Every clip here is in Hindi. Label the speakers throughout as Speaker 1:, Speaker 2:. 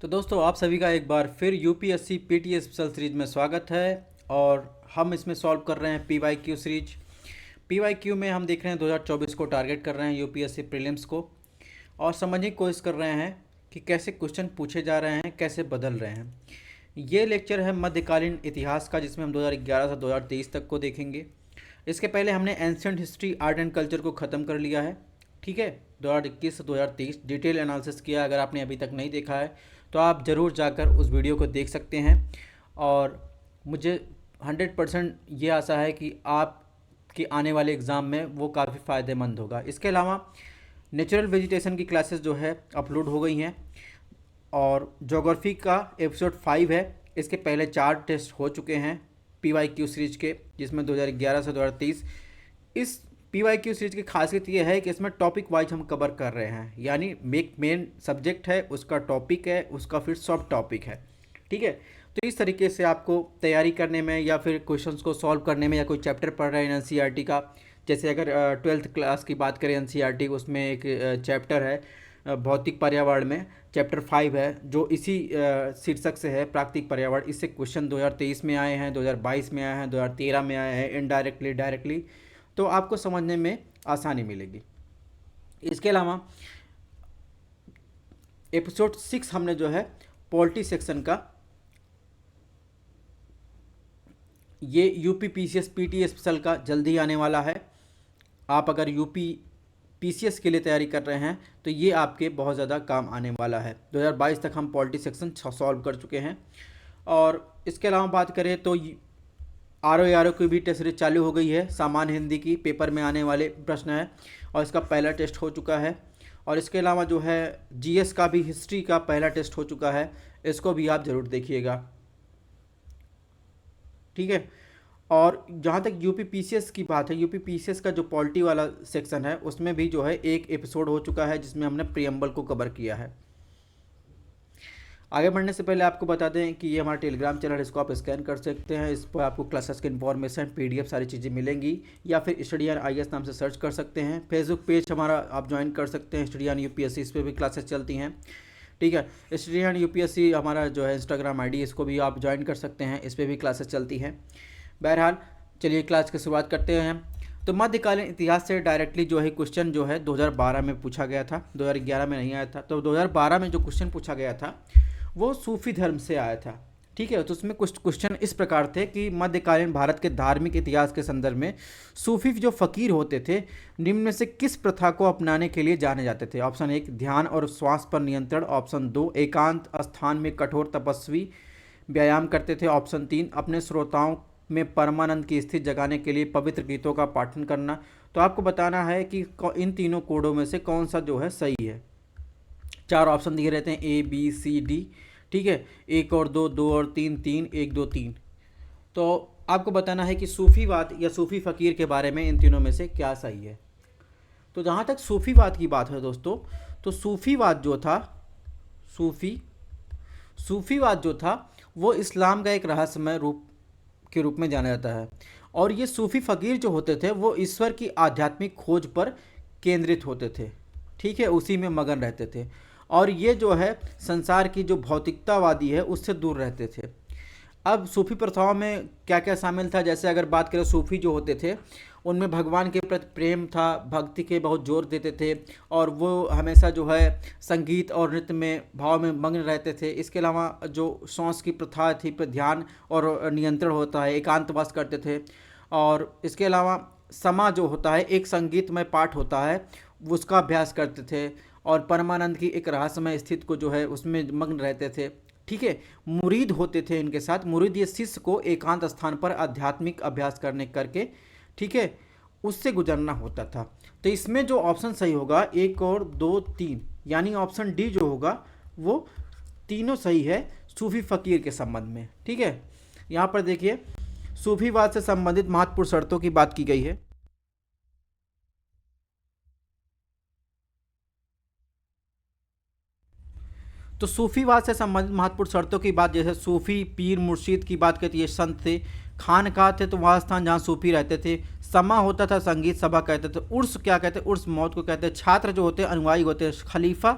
Speaker 1: तो दोस्तों आप सभी का एक बार फिर यूपीएससी पीटी स्पेशल सीरीज में स्वागत है। और हम इसमें सॉल्व कर रहे हैं पीवाईक्यू सीरीज। पीवाईक्यू में हम देख रहे हैं 2024 को टारगेट कर रहे हैं यूपीएससी प्रीलिम्स को, और समझने की कोशिश कर रहे हैं कि कैसे क्वेश्चन पूछे जा रहे हैं, कैसे बदल रहे हैं। ये लेक्चर है मध्यकालीन इतिहास का, जिसमें हम 2011 से 2023 तक को देखेंगे। इसके पहले हमने ancient history art and culture को ख़त्म कर लिया है। ठीक है, 2021 से 2023 डिटेल एनालिसिस किया। अगर आपने अभी तक नहीं देखा है तो आप ज़रूर जाकर उस वीडियो को देख सकते हैं। और मुझे 100% ये आशा है कि आपके आने वाले एग्ज़ाम में वो काफ़ी फ़ायदेमंद होगा। इसके अलावा नेचुरल वेजिटेशन की क्लासेस जो है अपलोड हो गई हैं, और ज्योग्राफी का एपिसोड 5 है। इसके पहले 4 टेस्ट हो चुके हैं पीवाईक्यू सीरीज के, जिसमें 2011 से 2023। इस पीवाईक्यू सीरीज की खासियत ये है कि इसमें टॉपिक वाइज हम कवर कर रहे हैं, यानी एक मेन सब्जेक्ट है, उसका टॉपिक है, उसका फिर सब टॉपिक है। ठीक है, तो इस तरीके से आपको तैयारी करने में या फिर क्वेश्चंस को सॉल्व करने में, या कोई चैप्टर पढ़ रहे हैं एनसीईआरटी का, जैसे अगर 12th क्लास की बात करें एनसीईआरटी, उसमें एक चैप्टर है भौतिक पर्यावरण में, चैप्टर 5 है, जो इसी शीर्षक से है, प्राकृतिक पर्यावरण। इससे क्वेश्चन 2023 में आए हैं, 2022 में आए हैं, 2013 में आए हैं, इनडायरेक्टली डायरेक्टली, तो आपको समझने में आसानी मिलेगी। इसके अलावा एपिसोड 6 हमने जो है पॉलिटी सेक्शन का, ये यूपी पीसीएस पीटी स्पेशल का जल्दी आने वाला है। आप अगर यूपी पीसीएस के लिए तैयारी कर रहे हैं तो ये आपके बहुत ज़्यादा काम आने वाला है। 2022 तक हम पॉलिटी सेक्शन सॉल्व कर चुके हैं। और इसके अलावा बात करें तो आर ओ की भी टेस्ट सीरीज चालू हो गई है। सामान्य हिंदी की पेपर में आने वाले प्रश्न है, और इसका पहला टेस्ट हो चुका है। और इसके अलावा जो है जीएस का भी, हिस्ट्री का पहला टेस्ट हो चुका है, इसको भी आप ज़रूर देखिएगा। ठीक है, और जहाँ तक यूपी पीसीएस की बात है, यूपी पीसीएस का जो पॉलिटी वाला सेक्शन है, उसमें भी जो है एक एपिसोड हो चुका है, जिसमें हमने प्रियम्बल को कवर किया है। आगे बढ़ने से पहले आपको बता दें कि ये हमारा टेलीग्राम चैनल है, इसको आप स्कैन कर सकते हैं। इस पर आपको क्लासेस की इन्फॉर्मेशन, पीडीएफ, सारी चीज़ें मिलेंगी, या फिर स्टडी ऑन आईएएस नाम से सर्च कर सकते हैं। फेसबुक पेज हमारा आप ज्वाइन कर सकते हैं, स्टडी ऑन यूपीएससी, इस पर भी क्लासेस चलती हैं। ठीक है, स्टडी ऑन यूपीएससी हमारा जो है इंस्टाग्राम आईडी, इसको भी आप ज्वाइन कर सकते हैं, इस पर भी क्लासेस चलती हैं। बहरहाल चलिए क्लास की शुरुआत करते हैं। तो मध्यकालीन इतिहास से डायरेक्टली जो है क्वेश्चन जो है 2012 में पूछा गया था, 2011 में नहीं आया था। तो 2012 में जो क्वेश्चन पूछा गया था वो सूफी धर्म से आया था। ठीक है, तो उसमें कुछ क्वेश्चन इस प्रकार थे कि मध्यकालीन भारत के धार्मिक इतिहास के संदर्भ में सूफी जो फ़कीर होते थे, निम्न में से किस प्रथा को अपनाने के लिए जाने जाते थे। ऑप्शन 1 ध्यान और श्वास पर नियंत्रण, ऑप्शन 2 एकांत स्थान में कठोर तपस्वी व्यायाम करते थे, ऑप्शन 3 अपने श्रोताओं में परमानंद की स्थिति जगाने के लिए पवित्र गीतों का पाठन करना। तो आपको बताना है कि इन तीनों कोडों में से कौन सा जो है सही है। 4 ऑप्शन दिए रहते हैं, ए बी सी डी। ठीक है, 1 और 2, 2 और 3, 3, 1, 2, 3। तो आपको बताना है कि सूफीवाद या सूफी फ़कीर के बारे में इन तीनों में से क्या सही है। तो जहाँ तक सूफीवाद की बात है दोस्तों, तो सूफीवाद जो था, सूफीवाद जो था वो इस्लाम का एक रहस्यमय रूप के रूप में जाना जाता है। और ये सूफी फ़कीर जो होते थे वो ईश्वर की आध्यात्मिक खोज पर केंद्रित होते थे। ठीक है, उसी में मगन रहते थे, और ये जो है संसार की जो भौतिकतावादी है उससे दूर रहते थे। अब सूफी प्रथाओं में क्या क्या शामिल था, जैसे अगर बात करें, सूफी जो होते थे उनमें भगवान के प्रति प्रेम था, भक्ति के बहुत जोर देते थे, और वो हमेशा जो है संगीत और नृत्य में भाव में मग्न रहते थे। इसके अलावा जो श्वास की प्रथा थी, पर ध्यान और नियंत्रण होता है, एकांतवास करते थे। और इसके अलावा समा जो होता है, एक संगीतमय पाठ होता है, उसका अभ्यास करते थे, और परमानंद की एक रहस्यमय स्थिति को जो है उसमें मग्न रहते थे। ठीक है, मुरीद होते थे इनके साथ। मुरीद ये शिष्य को एकांत स्थान पर आध्यात्मिक अभ्यास करने करके, ठीक है, उससे गुजरना होता था। तो इसमें जो ऑप्शन सही होगा 1 और 2, 3, यानी ऑप्शन डी जो होगा वो तीनों सही है सूफी फ़कीर के संबंध में। ठीक है, यहाँ पर देखिए सूफीवाद से संबंधित महत्वपूर्ण शर्तों की बात की गई है। तो सूफीवाद से संबंधित महत्वपूर्ण शर्तों की बात, जैसे सूफी पीर मुर्शिद की बात करती है, संत थे, खानकाह थे तो वह स्थान जहाँ सूफी रहते थे, समा होता था, संगीत सभा कहते थे, उर्स क्या कहते हैं, उर्स मौत को कहते हैं, छात्र जो होते हैं अनुयायी होते हैं, खलीफा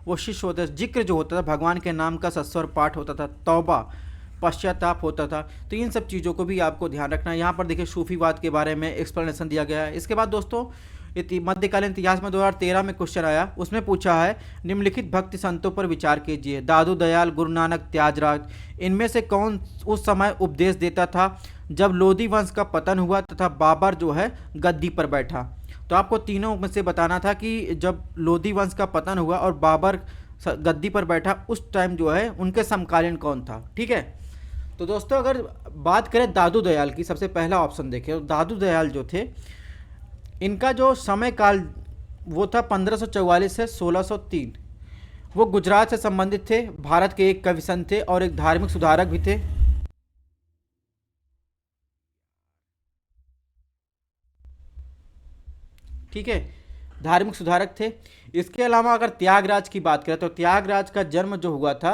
Speaker 1: वो शिष्य होता था, जिक्र जो होता था भगवान के नाम का सस्वर पाठ होता था, तौबा पश्चाताप होता था। तो इन सब चीज़ों को भी आपको ध्यान रखना है। यहाँ पर देखिए सूफीवाद के बारे में एक्सप्लेनेशन दिया गया है। इसके बाद दोस्तों मध्यकालीन इतिहास में 2013 में क्वेश्चन आया, उसमें पूछा है निम्नलिखित भक्ति संतों पर विचार कीजिए, दादू दयाल, गुरु नानक, त्यागराज, इनमें से कौन उस समय उपदेश देता था जब लोधी वंश का पतन हुआ तथा बाबर जो है गद्दी पर बैठा। तो आपको तीनों में से बताना था कि जब लोधी वंश का पतन हुआ और बाबर गद्दी पर बैठा उस टाइम जो है उनके समकालीन कौन था। ठीक है, तो दोस्तों अगर बात करें दादू दयाल की, सबसे पहला ऑप्शन देखें तो दादू दयाल जो थे, इनका जो समय काल वो था 1544 से 1603। वो गुजरात से संबंधित थे, भारत के एक कवि संत थे और एक धार्मिक सुधारक भी थे। ठीक है, धार्मिक सुधारक थे। इसके अलावा अगर त्यागराज की बात करें तो त्यागराज का जन्म जो हुआ था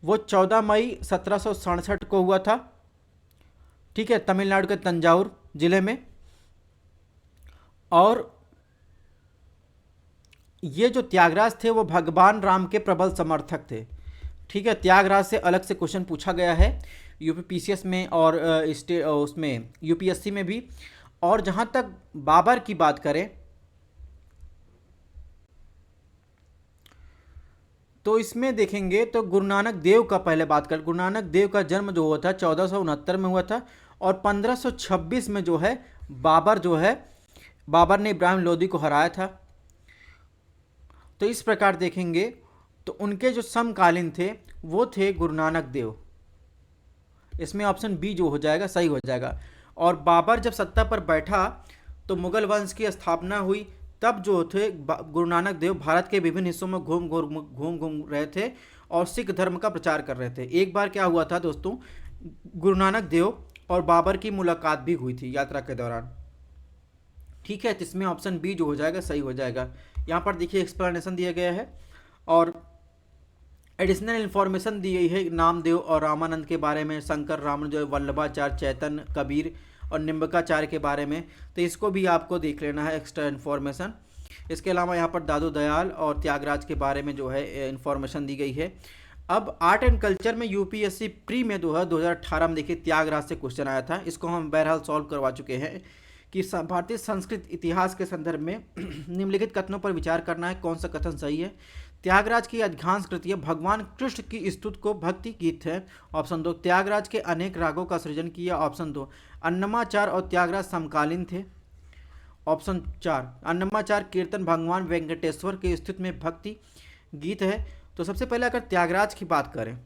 Speaker 1: वो 14 मई 1767 को हुआ था। ठीक है, तमिलनाडु के तंजावुर जिले में। और ये जो त्यागराज थे वो भगवान राम के प्रबल समर्थक थे। ठीक है, त्यागराज से अलग से क्वेश्चन पूछा गया है यूपीपीसीएस में और उसमें यूपीएससी में भी। और जहाँ तक बाबर की बात करें तो इसमें देखेंगे तो गुरु नानक देव का पहले बात कर, गुरु नानक देव का जन्म जो हुआ था 1469 में हुआ था और 1526 में जो है बाबर ने इब्राहिम लोदी को हराया था। तो इस प्रकार देखेंगे तो उनके जो समकालीन थे वो थे गुरु नानक देव। इसमें ऑप्शन बी जो हो जाएगा सही हो जाएगा। और बाबर जब सत्ता पर बैठा तो मुगल वंश की स्थापना हुई, तब जो थे गुरु नानक देव भारत के विभिन्न हिस्सों में घूम रहे थे और सिख धर्म का प्रचार कर रहे थे। एक बार क्या हुआ था दोस्तों, गुरु नानक देव और बाबर की मुलाकात भी हुई थी यात्रा के दौरान। ठीक है, तो इसमें ऑप्शन बी जो हो जाएगा सही हो जाएगा। यहाँ पर देखिए एक्सप्लेनेशन दिया गया है और एडिशनल इन्फॉर्मेशन दी गई है नामदेव और रामानंद के बारे में, शंकर रामन जो वल्लभाचार्य, चैतन्य, कबीर और निम्बकाचार्य के बारे में। तो इसको भी आपको देख लेना है एक्स्ट्रा इन्फॉर्मेशन। इसके अलावा यहाँ पर दादू दयाल और त्यागराज के बारे में जो है इन्फॉर्मेशन दी गई है। अब आर्ट एंड कल्चर में यूपीएससी प्री में जो है 2018 में देखिए त्यागराज से क्वेश्चन आया था। इसको हम बहरहाल सॉल्व करवा चुके हैं कि भारतीय संस्कृत इतिहास के संदर्भ में निम्नलिखित कथनों पर विचार करना है, कौन सा कथन सही है। त्यागराज की अधिकांश कृतियां भगवान कृष्ण की स्तुति को भक्ति गीत है, ऑप्शन 2। त्यागराज के अनेक रागों का सृजन किया, ऑप्शन 2। अन्नमाचार और त्यागराज समकालीन थे, ऑप्शन 4। अन्नमाचार कीर्तन भगवान वेंकटेश्वर के स्तुति में भक्ति गीत है। तो सबसे पहले अगर त्यागराज की बात करें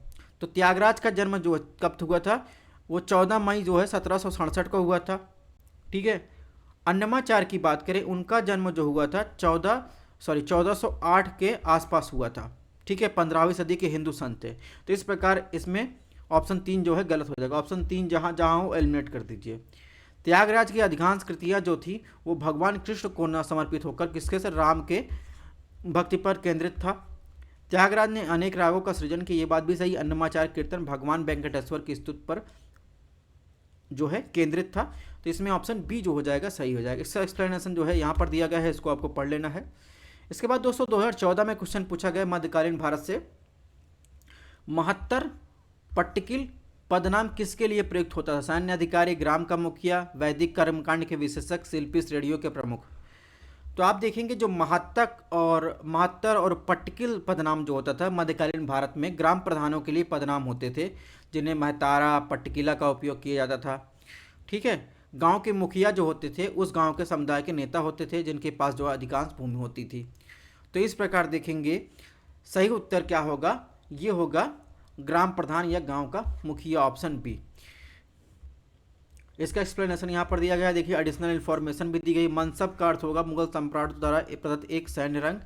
Speaker 1: तो त्यागराज का जन्म जो कब हुआ था वो 14 मई जो है 1767 को हुआ था। ठीक है, अन्नमाचार की बात करें उनका जन्म जो हुआ था 1408 के आसपास हुआ था। ठीक है, 15वीं सदी के हिंदू संत थे। तो इस प्रकार इसमें ऑप्शन 3 जो है गलत हो जाएगा। ऑप्शन 3 जहाँ जहाँ हो एलिमिनेट कर दीजिए। त्यागराज की अधिकांश कृतियाँ जो थी वो भगवान कृष्ण को न समर्पित होकर किसके से, राम के भक्ति पर केंद्रित था। त्यागराज ने अनेक रागों का सृजन किया, ये बात भी सही। अन्नमाचार कीर्तन भगवान वेंकटेश्वर की स्तुति पर जो है केंद्रित था। तो इसमें ऑप्शन बी जो हो जाएगा सही हो जाएगा। इसका एक्सप्लेनेशन जो है यहाँ पर दिया गया है, इसको आपको पढ़ लेना है। इसके बाद दोस्तों 2014 में क्वेश्चन पूछा गया मध्यकालीन भारत से, महत्तर पट्टिकिल पदनाम किसके लिए प्रयुक्त होता था? सैन्य अधिकारी, ग्राम का मुखिया, वैदिक कर्मकांड के विशेषज्ञ, शिल्पी, श्रेणियों के प्रमुख। तो आप देखेंगे जो महत्तर और पट्टिकिल पदनाम जो होता था मध्यकालीन भारत में ग्राम प्रधानों के लिए पदनाम होते थे, जिन्हें महतारा पट्टिकिला का उपयोग किया जाता था। ठीक है, गांव के मुखिया जो होते थे उस गांव के समुदाय के नेता होते थे जिनके पास जो अधिकांश भूमि होती थी। तो इस प्रकार देखेंगे सही उत्तर क्या होगा, ये होगा ग्राम प्रधान या गांव का मुखिया, ऑप्शन बी। इसका एक्सप्लेनेशन यहाँ पर दिया गया है। देखिए एडिशनल इन्फॉर्मेशन भी दी गई। मनसब का अर्थ होगा मुगल सम्राट द्वारा प्रदत्त एक सैन्य रंग।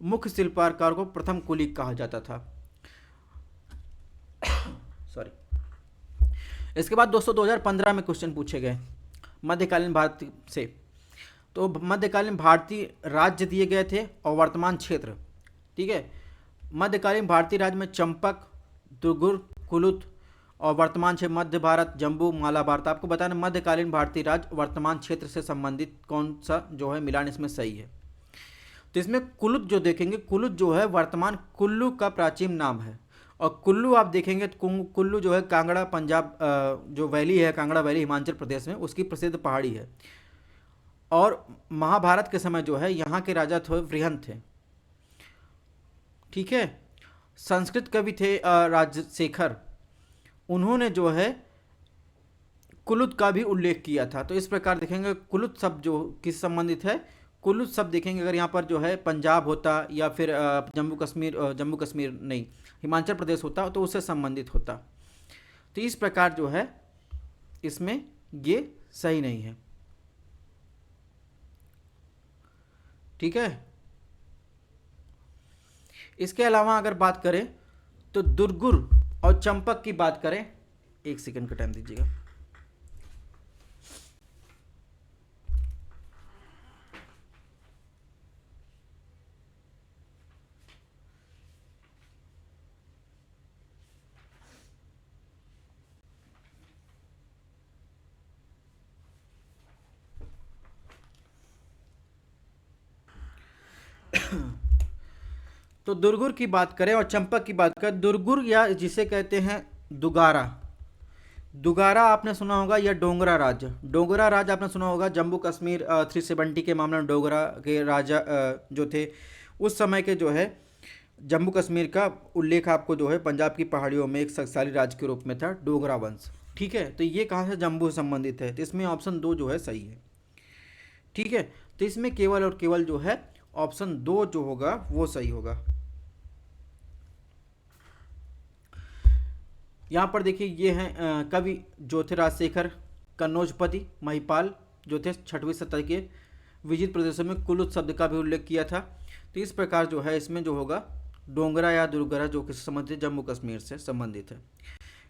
Speaker 1: मुख्य शिल्पकार को प्रथम कुली कहा जाता था। सॉरी। इसके बाद दोस्तों 2015 में क्वेश्चन पूछे गए मध्यकालीन भारत से। तो मध्यकालीन भारतीय राज्य दिए गए थे और वर्तमान क्षेत्र। ठीक है, मध्यकालीन भारतीय राज्य में चंपक, दुर्गुर, कुलुत और वर्तमान क्षेत्र मध्य भारत, जम्बू, मालाबार। तो आपको बताना मध्यकालीन भारतीय राज्य वर्तमान क्षेत्र से संबंधित कौन सा जो है मिलान इसमें सही है। तो इसमें कुलुत जो देखेंगे, कुलुत जो है वर्तमान कुल्लू का प्राचीन नाम है। और कुल्लू आप देखेंगे तो कुल्लू जो है कांगड़ा पंजाब, जो वैली है कांगड़ा वैली हिमाचल प्रदेश में, उसकी प्रसिद्ध पहाड़ी है। और महाभारत के समय जो है यहाँ के राजा थे वृहंत थे। ठीक है। संस्कृत कवि थे राजशेखर, उन्होंने जो है कुलुत का भी उल्लेख किया था। तो इस प्रकार देखेंगे कुलुत शब्द जो किस संबंधित है, कुलुत शब्द देखेंगे अगर यहाँ पर जो है पंजाब होता या फिर जम्मू कश्मीर नहीं, हिमाचल प्रदेश होता तो उससे संबंधित होता। तो इस प्रकार जो है इसमें ये सही नहीं है। ठीक है। इसके अलावा अगर बात करें तो दुर्गुर और चंपक की बात करें, एक सेकंड का टाइम दीजिएगा। तो दुर्गुर की बात करें और चंपक की बात करें, दुर्गुर या जिसे कहते हैं दुगारा, दुगारा आपने सुना होगा, या डोगरा राज, डोगरा राज आपने सुना होगा। जम्मू कश्मीर 370 के मामले में डोगरा के राजा जो थे उस समय के जो है जम्मू कश्मीर का उल्लेख आपको जो है पंजाब की पहाड़ियों में एक शक्तिशाली राज्य के रूप में था डोगरा वंश। ठीक है। तो ये कहाँ से जम्मू से संबंधित है, तो इसमें ऑप्शन 2 जो है सही है। ठीक है। तो इसमें केवल और केवल जो है ऑप्शन 2 जो होगा वो सही होगा। यहाँ पर देखिए ये हैं कवि जो थे राजशेखर, कन्नौजपति महिपाल जो थे 6वीं शताब्दी के, विजित प्रदेशों में कुलुत शब्द का भी उल्लेख किया था। तो इस प्रकार जो है इसमें जो होगा डोगरा या दुर्गरा जो किससे संबंधित, जम्मू कश्मीर से संबंधित है।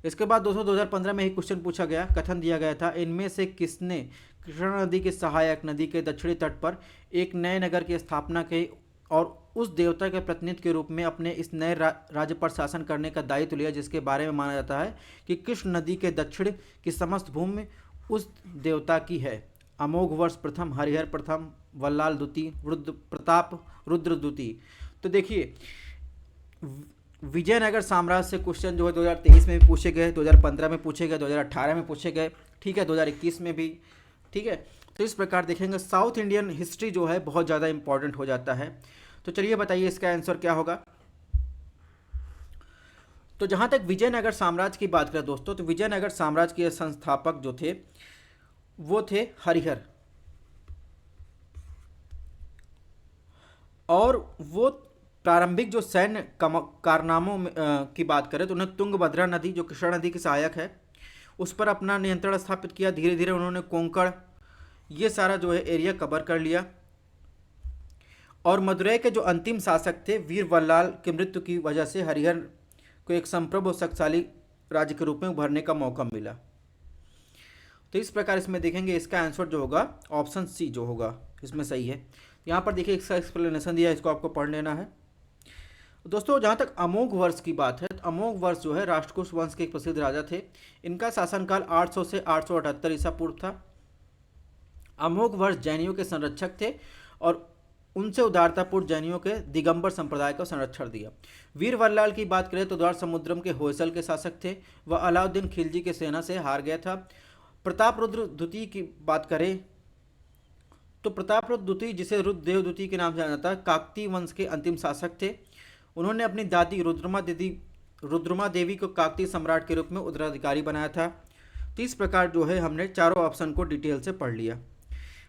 Speaker 1: इसके बाद दोस्तों 2015 में ही क्वेश्चन पूछा गया, कथन दिया गया था, इनमें से किसने कृष्णा नदी के सहायक नदी के दक्षिणी तट पर एक नए नगर की स्थापना की और उस देवता के प्रतिनिधि के रूप में अपने इस नए राज्य पर शासन करने का दायित्व लिया, जिसके बारे में माना जाता है कि कृष्ण नदी के दक्षिण की समस्त भूमि उस देवता की है। अमोघ वर्ष प्रथम, हरिहर प्रथम, वल्लाल द्वितीय, रुद्र प्रताप, रुद्र द्वितीय। तो देखिए विजयनगर साम्राज्य से क्वेश्चन जो है 2023 में भी पूछे गए, 2015 में पूछे गए, 2018 में पूछे गए। ठीक है। 2021 में भी। ठीक है। तो इस प्रकार देखेंगे साउथ इंडियन हिस्ट्री जो है बहुत ज़्यादा इंपॉर्टेंट हो जाता है। तो चलिए बताइए इसका आंसर क्या होगा। तो जहां तक विजयनगर साम्राज्य की बात करें दोस्तों, तो विजयनगर साम्राज्य के संस्थापक जो थे वो थे हरिहर, और वो प्रारंभिक जो सैन्य कारनामों में की बात करें तो उन्हें तुंगभद्रा नदी जो कृष्णा नदी की सहायक है उस पर अपना नियंत्रण स्थापित किया। धीरे धीरे उन्होंने कोंकण ये सारा जो है एरिया कवर कर लिया। और मदुरई के जो अंतिम शासक थे वीर वल्लाल की मृत्यु की वजह से हरिहर को एक संप्रभु शक्तिशाली राज्य के रूप में उभरने का मौका मिला। तो इस प्रकार इसमें देखेंगे इसका आंसर जो होगा ऑप्शन सी जो होगा इसमें सही है। यहाँ पर देखिए इसका एक्सप्लेनेशन दिया है, इसको आपको पढ़ लेना है। दोस्तों जहाँ तक अमोघ वर्ष की बात है, तो अमोघ वर्ष जो है राष्ट्रकूट वंश के एक प्रसिद्ध राजा थे। इनका शासनकाल 800 से 878 ईसा पूर्व था। अमोघ वर्ष जैनियों के संरक्षक थे और उनसे उदारतापूर्ण जैनियों के दिगंबर संप्रदाय को संरक्षण दिया। वीर वल्लाल की बात करें तो द्वार समुद्रम के होयसल के शासक थे। वह अलाउद्दीन खिलजी के सेना से हार गया था। प्रताप रुद्र द्वितीय की बात करें तो प्रताप रुद्र द्वितीय जिसे रुद्रदेव द्वितीय के नाम से जाना जाता है काकतीय वंश के अंतिम शासक थे। उन्होंने अपनी दादी रुद्रमा देवी को काकतीय सम्राट के रूप में उत्तराधिकारी बनाया था। तो इस प्रकार जो है हमने चारों ऑप्शन को डिटेल से पढ़ लिया।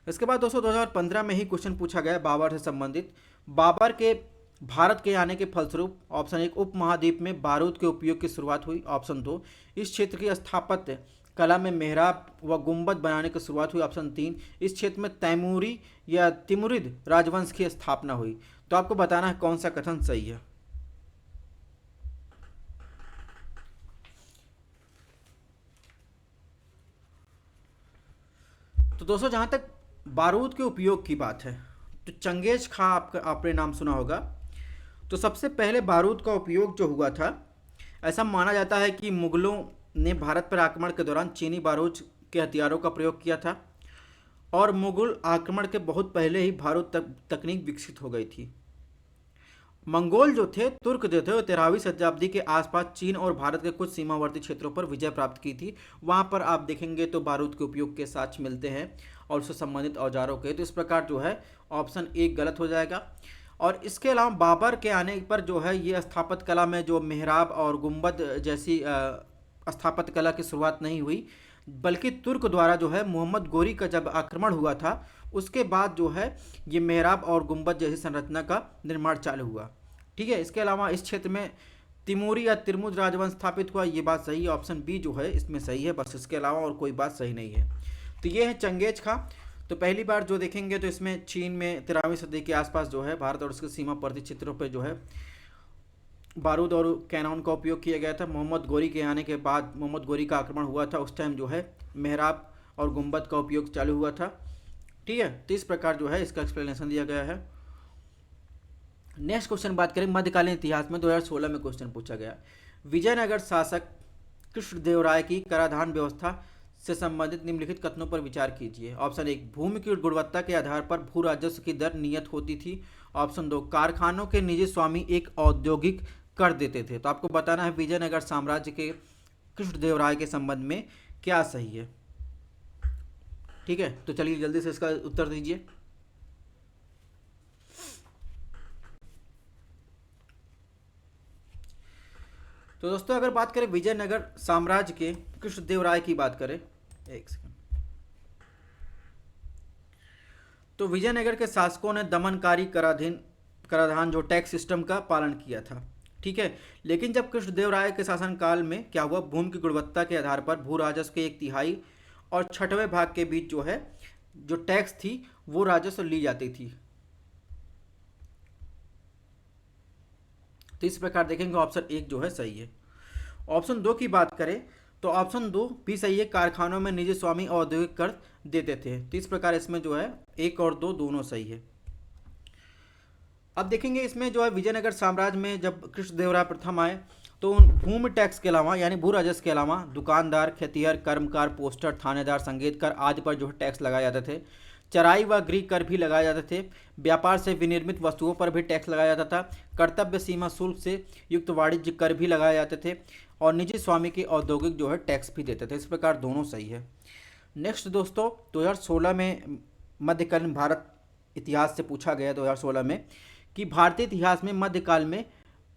Speaker 1: इसके बाद दोस्तों 2015 में ही क्वेश्चन पूछा गया बाबर से संबंधित। बाबर के भारत के आने के फलस्वरूप ऑप्शन 1 उपमहाद्वीप में बारूद के उपयोग की शुरुआत हुई। ऑप्शन 2 इस क्षेत्र की स्थापत्य कला में मेहराब व गुंबद बनाने की शुरुआत हुई। ऑप्शन 3 इस क्षेत्र में तैमूरी या तिमुरिद राजवंश की स्थापना हुई। तो आपको बताना है कौन सा कथन सही है। तो दोस्तों जहाँ तक बारूद के उपयोग की बात है तो चंगेज खां आपने नाम सुना होगा। तो सबसे पहले बारूद का उपयोग जो हुआ था, ऐसा माना जाता है कि मुगलों ने भारत पर आक्रमण के दौरान चीनी बारूद के हथियारों का प्रयोग किया था। और मुगल आक्रमण के बहुत पहले ही भारत तक तकनीक विकसित हो गई थी। मंगोल जो थे, तुर्क जो थे, वो 13वीं शताब्दी के आसपास चीन और भारत के कुछ सीमावर्ती क्षेत्रों पर विजय प्राप्त की थी। वहाँ पर आप देखेंगे तो बारूद के उपयोग के साक्ष्य मिलते हैं और उससे संबंधित औजारों के। तो इस प्रकार जो है ऑप्शन एक गलत हो जाएगा। और इसके अलावा बाबर के आने पर जो है ये स्थापत्य कला में जो मेहराब और गुंबद जैसी स्थापत्य कला की शुरुआत नहीं हुई, बल्कि तुर्क द्वारा जो है मोहम्मद गोरी का जब आक्रमण हुआ था उसके बाद जो है ये मेहराब और गुंबद जैसी संरचना का निर्माण चालू हुआ। ठीक है, इसके अलावा इस क्षेत्र में तिमूरी या तिरमुज राजवंश स्थापित हुआ, ये बात सही है, ऑप्शन बी जो है इसमें सही है, बस इसके अलावा और कोई बात सही नहीं है। तो ये है चंगेज खां। तो पहली बार जो देखेंगे तो इसमें चीन में 13वीं सदी के आसपास जो है भारत और उसके सीमावर्ती क्षेत्रों पर जो है बारूद और कैनॉन का उपयोग किया गया था। मोहम्मद गोरी के आने के बाद, मोहम्मद गोरी का आक्रमण हुआ था, उस टाइम जो है मेहराब और गुंबद का उपयोग चालू हुआ था। ठीक है, तो इस प्रकार जो है इसका एक्सप्लेनेशन दिया गया है। नेक्स्ट क्वेश्चन बात करें मध्यकालीन इतिहास में 2016 में क्वेश्चन पूछा गया, विजयनगर शासक कृष्णदेवराय की कराधान व्यवस्था से संबंधित निम्नलिखित कथनों पर विचार कीजिए। ऑप्शन एक, भूमि की गुणवत्ता के आधार पर भू राजस्व की दर नियत होती थी। ऑप्शन दो, कारखानों के निजी स्वामी एक औद्योगिक कर देते थे। तो आपको बताना है विजयनगर साम्राज्य के कृष्णदेवराय के संबंध में क्या सही है। ठीक है, तो चलिए जल्दी से इसका उत्तर दीजिए। तो दोस्तों अगर बात करें विजयनगर साम्राज्य के कृष्णदेवराय की बात करें, एक सेकंड, तो विजयनगर के शासकों ने दमनकारी कराधान जो टैक्स सिस्टम का पालन किया था। ठीक है, लेकिन जब कृष्णदेवराय के शासनकाल में क्या हुआ, भूमि की गुणवत्ता के आधार पर भू राजस्व के 1/3 और 6वें भाग के बीच जो है जो टैक्स थी वो राजस्व ली जाती थी। तो इस प्रकार देखेंगे ऑप्शन एक जो है सही है। ऑप्शन दो की बात करें तो ऑप्शन दो भी सही है, कारखानों में निजी स्वामी औद्योगिक कर देते थे। तो इस प्रकार इसमें जो है एक और दो दोनों सही है। अब देखेंगे इसमें जो है विजयनगर साम्राज्य में जब कृष्णदेवराय प्रथम आए तो भूमि टैक्स के अलावा यानी भू राजस्व के अलावा दुकानदार, खेतिहर, कर्मकार, पोस्टर, थानेदार, संगीतकार आदि पर जो है टैक्स लगाए जाते थे। चराई व गृह कर भी लगाए जाते थे। व्यापार से विनिर्मित वस्तुओं पर भी टैक्स लगाया जाता था। कर्तव्य सीमा शुल्क से युक्त वाणिज्य कर भी लगाए जाते थे और निजी स्वामी के औद्योगिक जो है टैक्स भी देते थे। इस प्रकार दोनों सही है। नेक्स्ट दोस्तों 2016 में मध्यकालीन भारत इतिहास से पूछा गया 2016 में कि भारतीय इतिहास में मध्यकाल में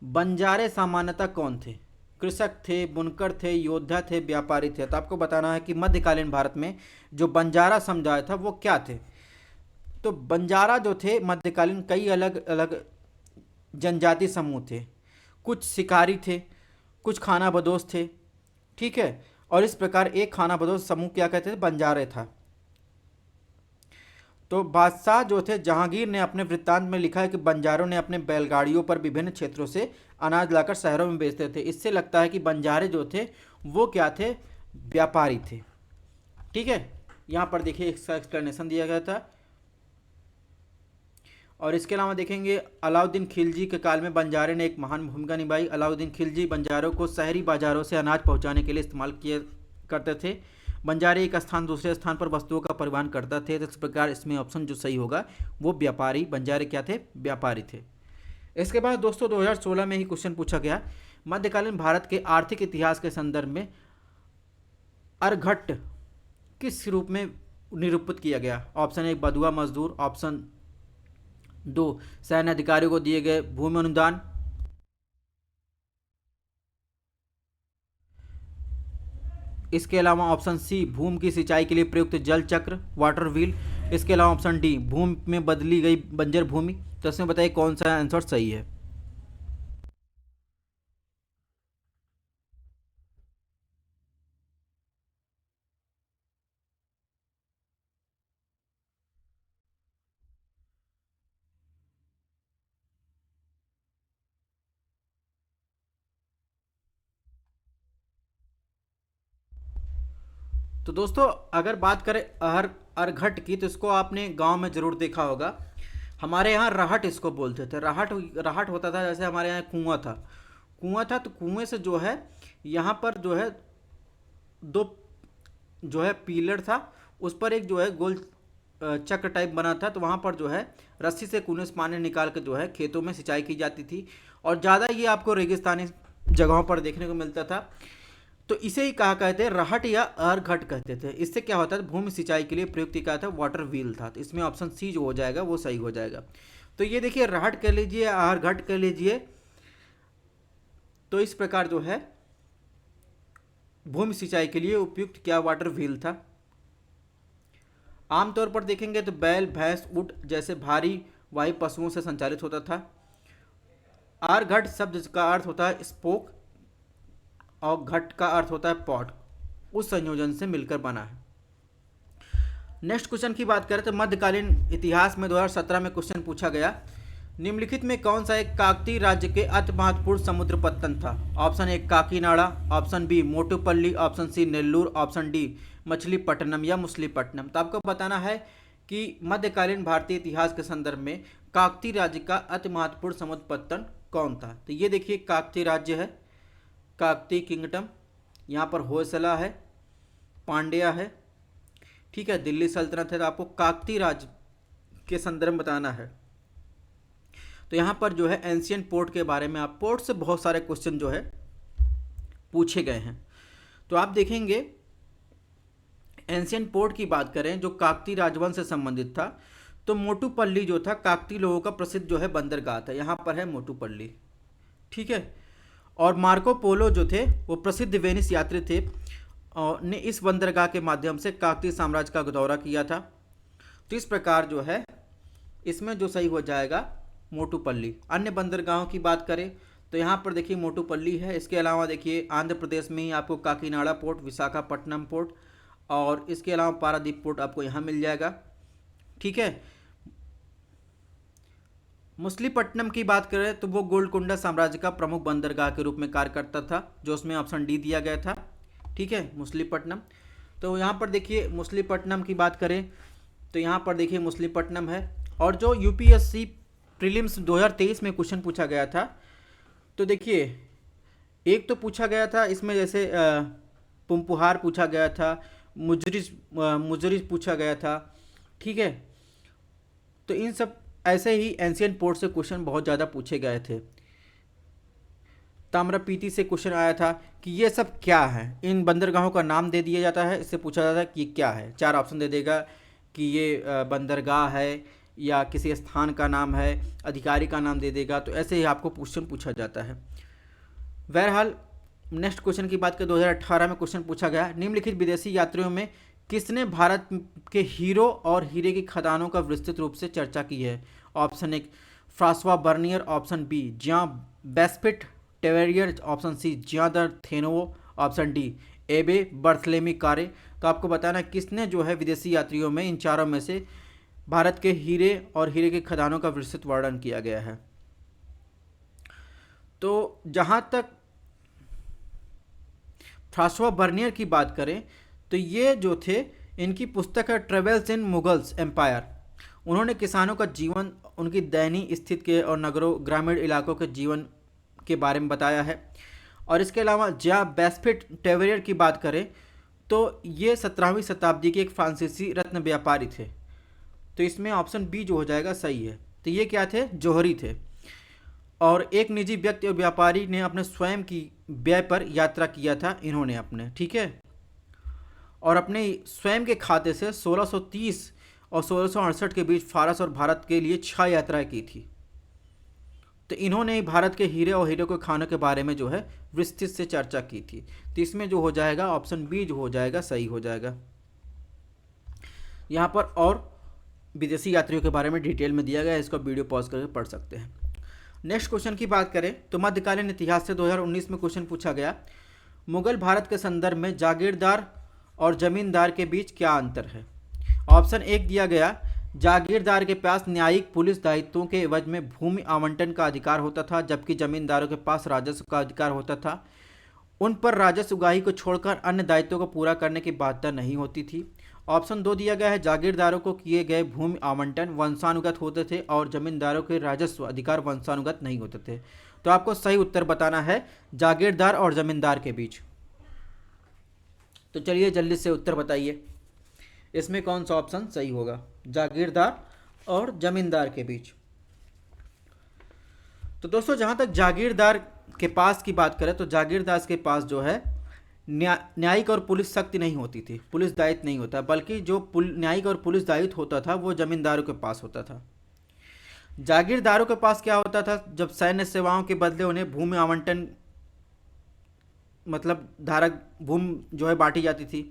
Speaker 1: बंजारे सामान्यतः कौन थे? कृषक थे, बुनकर थे, योद्धा थे, व्यापारी थे। तो आपको बताना है कि मध्यकालीन भारत में जो बंजारा समुदाय था वो क्या थे। तो बंजारा जो थे मध्यकालीन कई अलग अलग जनजाति समूह थे। कुछ शिकारी थे, कुछ खानाबदोश थे। ठीक है, और इस प्रकार एक खानाबदोश समूह क्या कहते थे, बंजारे था। तो बादशाह जो थे जहांगीर ने अपने वृत्तांत में लिखा है कि बंजारों ने अपने बैलगाड़ियों पर विभिन्न क्षेत्रों से अनाज लाकर शहरों में बेचते थे। इससे लगता है कि बंजारे जो थे वो क्या थे, व्यापारी थे। ठीक है, यहाँ पर देखिए इसका एक्सप्लेनेशन दिया गया था। और इसके अलावा देखेंगे अलाउद्दीन खिलजी के काल में बंजारे ने एक महान भूमिका निभाई। अलाउद्दीन खिलजी बंजारों को शहरी बाजारों से अनाज पहुंचाने के लिए इस्तेमाल किए करते थे। बंजारे एक स्थान दूसरे स्थान पर वस्तुओं का परिवहन करते थे। तो इस प्रकार इसमें ऑप्शन जो सही होगा वो व्यापारी, बंजारे क्या थे, व्यापारी थे। इसके बाद दोस्तों 2016 में ही क्वेश्चन पूछा गया, मध्यकालीन भारत के आर्थिक इतिहास के संदर्भ में अर्घट किस रूप में निरूपित किया गया। ऑप्शन एक, बधुआ मजदूर। ऑप्शन दो, सैन्य अधिकारियों को दिए गए भूमि अनुदान। इसके अलावा ऑप्शन सी, भूमि की सिंचाई के लिए प्रयुक्त जल चक्र, वाटर व्हील। इसके अलावा ऑप्शन डी, भूमि में बदली गई बंजर भूमि। तो इसमें बताइए कौन सा आंसर सही है। तो दोस्तों अगर बात करें अर्घट की तो इसको आपने गांव में ज़रूर देखा होगा। हमारे यहाँ रहट इसको बोलते थे। रहट रहट होता था जैसे हमारे यहाँ कुआं था। कुआं था तो कुएं से जो है यहाँ पर जो है दो जो है पिलर था, उस पर एक जो है गोल चक्र टाइप बना था, तो वहाँ पर जो है रस्सी से कुएं से पानी निकाल कर जो है खेतों में सिंचाई की जाती थी, और ज़्यादा ये आपको रेगिस्तानी जगहों पर देखने को मिलता था। तो इसे ही कहा कहते हैं रहट या अरघट कहते थे। इससे क्या होता है, भूमि सिंचाई के लिए प्रयुक्त क्या था, वाटर व्हील था। तो इसमें ऑप्शन सी जो हो जाएगा वो सही हो जाएगा। तो ये देखिए रहट कह लीजिए, अरघट कह लीजिए, तो इस प्रकार जो है भूमि सिंचाई के लिए उपयुक्त क्या वाटर व्हील था। आमतौर पर देखेंगे तो बैल, भैंस, ऊंट जैसे भारी वाही पशुओं से संचालित होता था। आरघट शब्द का अर्थ होता है स्पोक, और घट का अर्थ होता है पॉट, उस संयोजन से मिलकर बना है। नेक्स्ट क्वेश्चन की बात करें तो मध्यकालीन इतिहास में 2017 में क्वेश्चन पूछा गया, निम्नलिखित में कौन सा एक काकतीय राज्य के अति महत्वपूर्ण समुद्र पत्तन था। Option A Kakinada, option B Motupalli, option C Nellore, option D Machilipatnam या मुसलीपट्टनम। तो आपको बताना है कि मध्यकालीन भारतीय इतिहास के संदर्भ में काकतीय राज्य का अति महत्वपूर्ण समुद्र पत्तन कौन था। तो ये देखिए काकतीय राज्य है, काकतीय किंगडम, यहाँ पर होयसला है, पांड्या है, ठीक है, दिल्ली सल्तनत है। तो आपको काकतीय राज्य के संदर्भ में बताना है। तो यहाँ पर जो है एंशियंट पोर्ट के बारे में, आप पोर्ट से बहुत सारे क्वेश्चन जो है पूछे गए हैं। तो आप देखेंगे एंशियंट पोर्ट की बात करें जो काकतीय राजवंश से संबंधित था, तो मोटुपल्ली जो था काकतीय लोगों का प्रसिद्ध जो है बंदरगाह था, यहाँ पर है मोटुपल्ली, ठीक है। और मार्को पोलो जो थे वो प्रसिद्ध वेनिस यात्री थे, और ने इस बंदरगाह के माध्यम से काकतीय साम्राज्य का दौरा किया था। तो इस प्रकार जो है इसमें जो सही हो जाएगा मोटुपल्ली। अन्य बंदरगाहों की बात करें तो यहाँ पर देखिए मोटुपल्ली है। इसके अलावा देखिए आंध्र प्रदेश में ही आपको काकीनाडा पोर्ट, विशाखापट्टनम पोर्ट, और इसके अलावा पारादीप पोर्ट आपको यहाँ मिल जाएगा, ठीक है। मुसलीपट्टनम की बात करें तो वो गोलकुंडा साम्राज्य का प्रमुख बंदरगाह के रूप में कार्य करता था, जो उसमें ऑप्शन डी दिया गया था, ठीक है, मुसलीपट्टनम। तो यहाँ पर देखिए मुसलीपट्टनम की बात करें तो यहाँ पर देखिए मुसलीपट्टनम है। और जो यूपीएससी प्रीलिम्स 2023 में क्वेश्चन पूछा गया था, तो देखिए एक तो पूछा गया था इसमें जैसे पुम्पुहार पूछा गया था, मुजरिज पूछा गया था, ठीक है। तो इन सब ऐसे ही एंशियंट पोर्ट से क्वेश्चन बहुत ज़्यादा पूछे गए थे। ताम्रपीति से क्वेश्चन आया था कि ये सब क्या है, इन बंदरगाहों का नाम दे दिया जाता है, इससे पूछा जाता है कि क्या है। 4 ऑप्शन दे देगा कि ये बंदरगाह है, या किसी स्थान का नाम है, अधिकारी का नाम दे देगा। तो ऐसे ही आपको क्वेश्चन पूछा जाता है। बहरहाल नेक्स्ट क्वेश्चन की बात करें 2018 में क्वेश्चन पूछा गया, निम्नलिखित विदेशी यात्रियों में किसने भारत के हीरो और हीरे की खदानों का विस्तृत रूप से चर्चा की है। Option A Francois Bernier, option B Jean Baptiste Tavernier, option C जियादर Thevenot, option D Abbe Barthelemy कारे। तो आपको बताना है किसने जो है विदेशी यात्रियों में इन चारों में से भारत के हीरे और हीरे के खदानों का विस्तृत वर्णन किया गया है। तो जहाँ तक फ्रांसवा बर्नियर की बात करें तो ये जो थे, इनकी पुस्तक है ट्रेवल्स इन मुगल्स एम्पायर। उन्होंने किसानों का जीवन, उनकी दयनीय स्थिति के और नगरों ग्रामीण इलाकों के जीवन के बारे में बताया है। और इसके अलावा जिया बेस्फिट टेवेरियर की बात करें तो ये 17वीं शताब्दी के एक फ्रांसीसी रत्न व्यापारी थे। तो इसमें ऑप्शन बी जो हो जाएगा सही है। तो ये क्या थे, जौहरी थे, और एक निजी व्यक्ति और व्यापारी ने अपने स्वयं की व्यय पर यात्रा किया था इन्होंने अपने, ठीक है। और अपने स्वयं के खाते से 1630 और 1668 के बीच फारस और भारत के लिए 6 यात्राएं की थी। तो इन्होंने भारत के हीरे और हीरे के खानों के बारे में जो है विस्तृत से चर्चा की थी। तो इसमें जो हो जाएगा ऑप्शन बी जो हो जाएगा सही हो जाएगा। यहाँ पर और विदेशी यात्रियों के बारे में डिटेल में दिया गया है, इसको वीडियो पॉज करके पढ़ सकते हैं। नेक्स्ट क्वेश्चन की बात करें तो मध्यकालीन इतिहास से 2019 में क्वेश्चन पूछा गया, मुगल भारत के संदर्भ में जागीरदार और जमींदार के बीच क्या अंतर है। ऑप्शन एक दिया गया, जागीरदार के पास न्यायिक पुलिस दायित्वों के एवज में भूमि आवंटन का अधिकार होता था, जबकि जमींदारों के पास राजस्व का अधिकार होता था। उन पर राजस्व उगाही को छोड़कर अन्य दायित्वों को पूरा करने की बाध्यता नहीं होती थी। ऑप्शन 2 दिया गया है, जागीरदारों को किए गए भूमि आवंटन वंशानुगत होते थे और जमींदारों के राजस्व अधिकार वंशानुगत नहीं होते थे। तो आपको सही उत्तर बताना है जागीरदार और जमींदार के बीच। तो चलिए जल्दी से उत्तर बताइए। इसमें कौन सा ऑप्शन सही होगा, जागीरदार और जमींदार के बीच। तो दोस्तों जहाँ तक जागीरदार के पास की बात करें तो जागीरदार के पास जो है न्यायिक और पुलिस शक्ति नहीं होती थी, पुलिस दायित्व नहीं होता, बल्कि जो न्यायिक और पुलिस दायित्व होता था वो जमींदारों के पास होता था। जागीरदारों के पास क्या होता था, जब सैन्य सेवाओं के बदले उन्हें भूमि आवंटन मतलब धारक भूमि जो है बांटी जाती थी।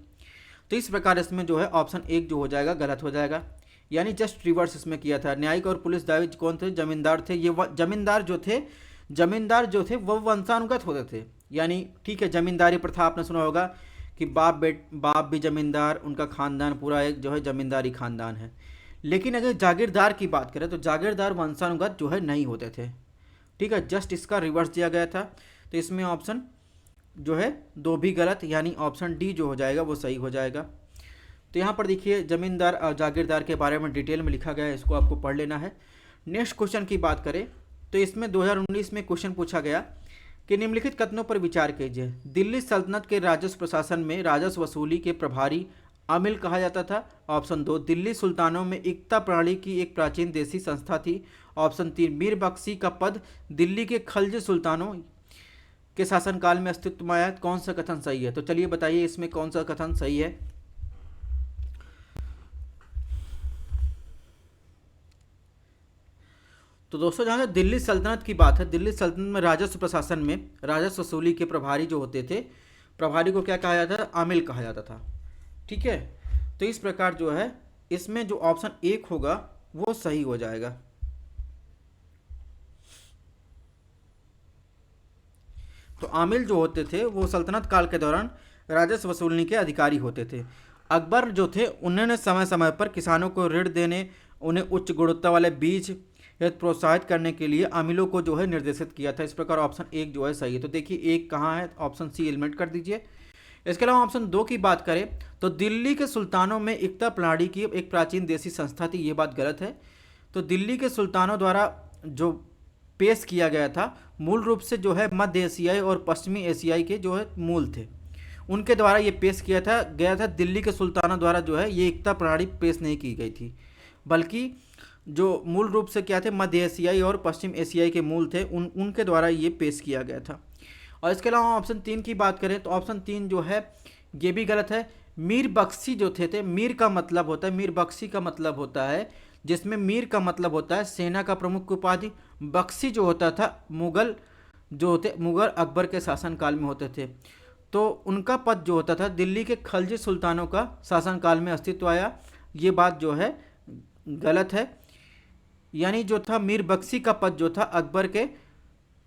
Speaker 1: तो इस प्रकार इसमें जो है ऑप्शन एक जो हो जाएगा गलत हो जाएगा, यानी जस्ट रिवर्स इसमें किया था। न्यायिक और पुलिस दायित्व कौन थे, जमींदार थे। ये जमींदार जो थे वो वंशानुगत होते थे, यानी ठीक है, जमींदारी प्रथा आपने सुना होगा कि बाप भी जमींदार, उनका खानदान पूरा एक जो है जमींदारी खानदान है। लेकिन अगर जागीरदार की बात करें तो जागीरदार वंशानुगत जो है नहीं होते थे, ठीक है, जस्ट इसका रिवर्स दिया गया था। तो इसमें ऑप्शन जो है दो भी गलत, यानी ऑप्शन डी जो हो जाएगा वो सही हो जाएगा। तो यहाँ पर देखिए जमींदार और जागीरदार के बारे में डिटेल में लिखा गया है, इसको आपको पढ़ लेना है। नेक्स्ट क्वेश्चन की बात करें तो इसमें 2019 में क्वेश्चन पूछा गया कि निम्नलिखित कथनों पर विचार कीजिए। दिल्ली सल्तनत के राजस्व प्रशासन में राजस्व वसूली के प्रभारी आमिल कहा जाता था। ऑप्शन दो, दिल्ली सुल्तानों में इक्ता प्रणाली की एक प्राचीन देसी संस्था थी। ऑप्शन तीन, मीर बख्शी का पद दिल्ली के खलजी सुल्तानों के शासनकाल में अस्तित्व में आया। कौन सा कथन सही है, तो चलिए बताइए इसमें कौन सा कथन सही है। तो दोस्तों जहाँ तक दिल्ली सल्तनत की बात है, दिल्ली सल्तनत में राजस्व प्रशासन में राजस्व वसूली के प्रभारी जो होते थे, प्रभारी को क्या कहा जाता था, आमिल कहा जाता था, ठीक है। तो इस प्रकार जो है इसमें जो ऑप्शन एक होगा वो सही हो जाएगा। तो आमिल जो होते थे वो सल्तनत काल के दौरान राजस्व वसूलने के अधिकारी होते थे। अकबर जो थे उन्होंने समय समय पर किसानों को ऋण देने, उन्हें उच्च गुणवत्ता वाले बीज प्रोत्साहित करने के लिए आमिलों को जो है निर्देशित किया था। इस प्रकार ऑप्शन एक जो है सही है। तो देखिए एक कहाँ है, ऑप्शन सी एलिमिनेट कर दीजिए। इसके अलावा ऑप्शन दो की बात करें तो दिल्ली के सुल्तानों में इक्ता प्रणाली की एक प्राचीन देसी संस्था थी, ये बात गलत है। तो दिल्ली के सुल्तानों द्वारा जो पेश किया गया था मूल रूप से जो है मध्य एशियाई और पश्चिमी एशियाई के जो है मूल थे, उनके द्वारा ये पेश किया था गया था। दिल्ली के सुल्तानों द्वारा जो है ये एकता प्रणाली पेश नहीं की गई थी, बल्कि जो मूल रूप से क्या थे मध्य एशियाई और पश्चिम एशियाई के मूल थे उनके द्वारा ये पेश किया गया था। और इसके अलावा ऑप्शन तीन की बात करें तो ऑप्शन तीन जो है ये भी गलत है। मीर बख्शी जो थे मीर का मतलब होता है, मीर बख्शी का मतलब होता है, जिसमें मीर का मतलब होता है सेना का प्रमुख उपाधि। बख्शी जो होता था मुगल जो होते मुगल अकबर के शासनकाल में होते थे, तो उनका पद जो होता था दिल्ली के खलजी सुल्तानों का शासनकाल में अस्तित्व आया। ये बात जो है गलत है, यानी जो था मीर बख्शी का पद जो था अकबर के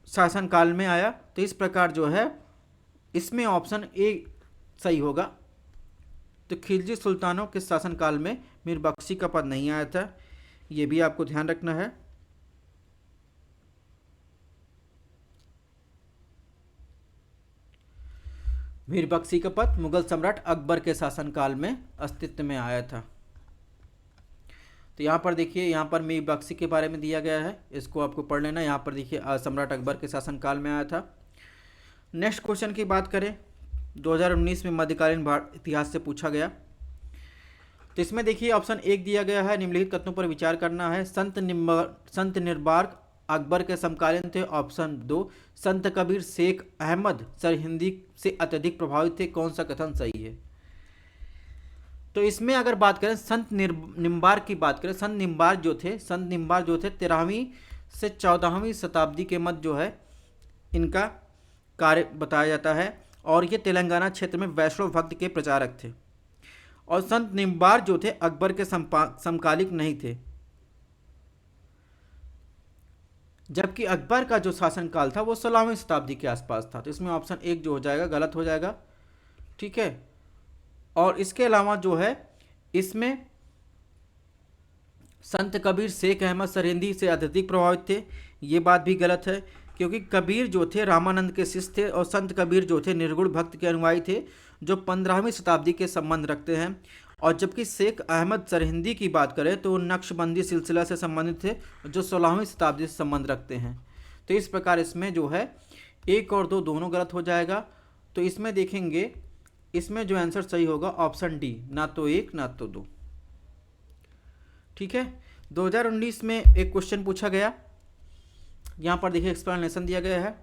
Speaker 1: शासनकाल में आया। तो इस प्रकार जो है इसमें ऑप्शन ए सही होगा। तो खिलजी सुल्तानों के शासनकाल में मीर बख्शी का पद नहीं आया था, ये भी आपको ध्यान रखना है। मीर बख्शी का पद मुगल सम्राट अकबर के शासनकाल में अस्तित्व में आया था। तो यहाँ पर देखिए, यहाँ पर मीर बख्शी के बारे में दिया गया है, इसको आपको पढ़ लेना। यहाँ पर देखिए सम्राट अकबर के शासनकाल में आया था। नेक्स्ट क्वेश्चन की बात करें 2019 में मध्यकालीन भारत इतिहास से पूछा गया। तो इसमें देखिए ऑप्शन एक दिया गया है, निम्नलिखित कथनों पर विचार करना है। संत निर्बार्क अकबर के समकालीन थे। ऑप्शन दो, संत कबीर शेख अहमद सरहिंदी से अत्यधिक प्रभावित थे। कौन सा कथन सही है? तो इसमें अगर बात करें संत निम्बार की बात करें, संत निम्बार जो थे 13वीं से 14वीं शताब्दी के मध्य जो है इनका कार्य बताया जाता है, और ये तेलंगाना क्षेत्र में वैष्णव भक्त के प्रचारक थे। और संत निम्बार जो थे अकबर के समकालिक नहीं थे, जबकि अकबर का जो शासनकाल था वो 16वीं शताब्दी के आसपास था। तो इसमें ऑप्शन एक जो हो जाएगा गलत हो जाएगा, ठीक है। और इसके अलावा जो है इसमें संत कबीर शेख अहमद सरहिंदी से अत्यधिक प्रभावित थे, ये बात भी गलत है, क्योंकि कबीर जो थे रामानंद के शिष्य थे और संत कबीर जो थे निर्गुण भक्त के अनुयायी थे, जो 15वीं शताब्दी के संबंध रखते हैं। और जबकि शेख अहमद सरहिंदी की बात करें तो नक्शबंदी सिलसिला से संबंधित थे, जो 16वीं शताब्दी से संबंध रखते हैं। तो इस प्रकार इसमें जो है एक और दो दोनों गलत हो जाएगा। तो इसमें देखेंगे इसमें जो आंसर सही होगा ऑप्शन डी, ना तो 1 ना तो 2। ठीक है। 2019 में एक क्वेश्चन पूछा गया, यहाँ पर देखिए एक्सप्लेनेशन दिया गया है।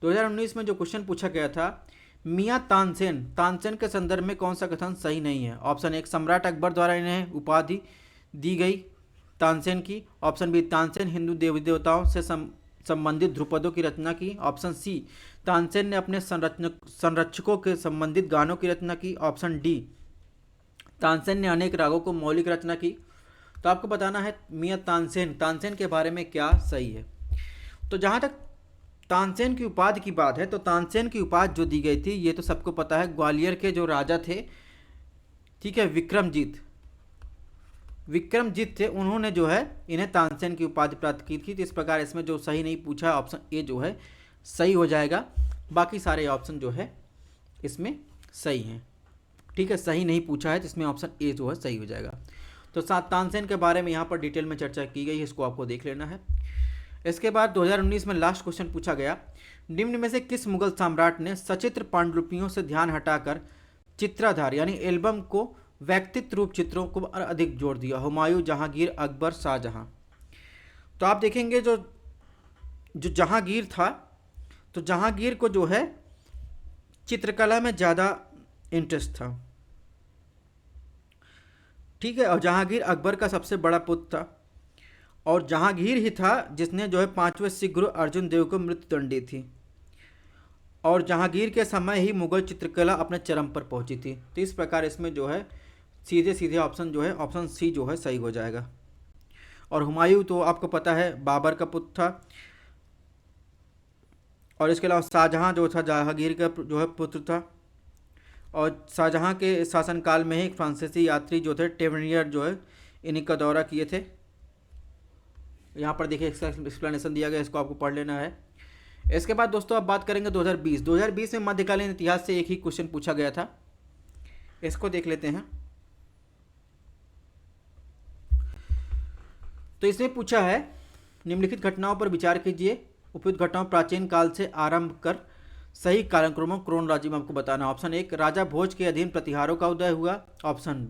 Speaker 1: 2019 में जो क्वेश्चन पूछा गया था, मियाँ तानसेन, तानसेन के संदर्भ में कौन सा कथन सही नहीं है? ऑप्शन 1, सम्राट अकबर द्वारा इन्हें उपाधि दी गई तानसेन की। ऑप्शन बी, तानसेन हिंदू देवी देवताओं से संबंधित ध्रुपदों की रचना की। ऑप्शन सी, तानसेन ने अपने संरक्षकों के संबंधित गानों की रचना की। ऑप्शन डी, तानसेन ने अनेक रागों को मौलिक रचना की। तो आपको बताना है मियाँ तानसेन, तानसेन के बारे में क्या सही है। तो जहाँ तक तानसेन की उपाधि की बात है, तो तानसेन की उपाधि जो दी गई थी ये तो सबको पता है, ग्वालियर के जो राजा थे, ठीक है, विक्रमजीत थे, उन्होंने जो है इन्हें तानसेन की उपाधि प्राप्त की थी। तो इस प्रकार इसमें जो सही नहीं पूछा, ऑप्शन ए जो है सही हो जाएगा। बाकी सारे ऑप्शन जो है इसमें सही हैं। ठीक है, सही नहीं पूछा है तो इसमें ऑप्शन ए जो है सही हो जाएगा। तो तानसेन के बारे में यहाँ पर डिटेल में चर्चा की गई है, इसको आपको देख लेना है। इसके बाद 2019 में लास्ट क्वेश्चन पूछा गया, निम्न में से किस मुगल सम्राट ने सचित्र पांडुलिपियों से ध्यान हटाकर चित्राधार यानी एल्बम को व्यक्तित्व रूप चित्रों को अधिक जोड़ दिया? हुमायूं, जहांगीर, अकबर, शाहजहां। तो आप देखेंगे जो जहांगीर था, तो जहांगीर को जो है चित्रकला में ज़्यादा इंटरेस्ट था। ठीक है, और जहांगीर अकबर का सबसे बड़ा पुत्र था, और जहांगीर ही था जिसने जो है 5वें सिख गुरु अर्जुन देव को मृत्युदंड दी थी, और जहांगीर के समय ही मुगल चित्रकला अपने चरम पर पहुंची थी। तो इस प्रकार इसमें जो है सीधे सीधे ऑप्शन जो है ऑप्शन सी जो है सही हो जाएगा। और हुमायूं तो आपको पता है बाबर का पुत्र था, और इसके अलावा शाहजहां जो था जहांगीर का जो है पुत्र था, और शाहजहां के शासनकाल में ही फ्रांसीसी यात्री जो थे टेवनियर जो है इन्हीं का दौरा किए थे। यहाँ पर देखिए इसका एक्सप्लेनेशन दिया गया, इसको आपको पढ़ लेना है। इसके बाद दोस्तों अब बात करेंगे 2020 में मध्यकालीन इतिहास से एक ही क्वेश्चन पूछा गया था, इसको देख लेते हैं। तो इसमें पूछा है, निम्नलिखित घटनाओं पर विचार कीजिए, उपयुक्त घटनाओं प्राचीन काल से आरंभ कर सही कालक्रमों क्रोनोलॉजी में आपको बताना। ऑप्शन 1, राजा भोज के अधीन प्रतिहारों का उदय हुआ। ऑप्शन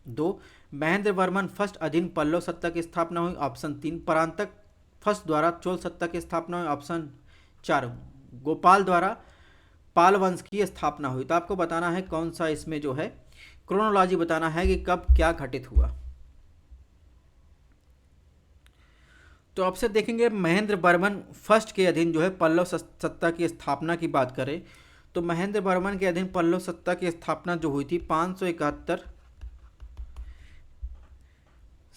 Speaker 1: 2, महेंद्र वर्मन फर्स्ट अधीन पल्लव सत्ता की स्थापना हुई। ऑप्शन 3, परांतक फर्स्ट द्वारा चोल सत्ता की स्थापना हुई। ऑप्शन 4, गोपाल द्वारा पाल वंश की स्थापना हुई। तो आपको बताना है कौन सा इसमें जो है क्रोनोलॉजी बताना है कि कब क्या घटित हुआ। तो आपसे देखेंगे महेंद्र वर्मन फर्स्ट के अधीन जो है पल्लव सत्ता की स्थापना की बात करें, तो महेंद्र वर्मन के अधीन पल्लव सत्ता की स्थापना जो हुई थी 571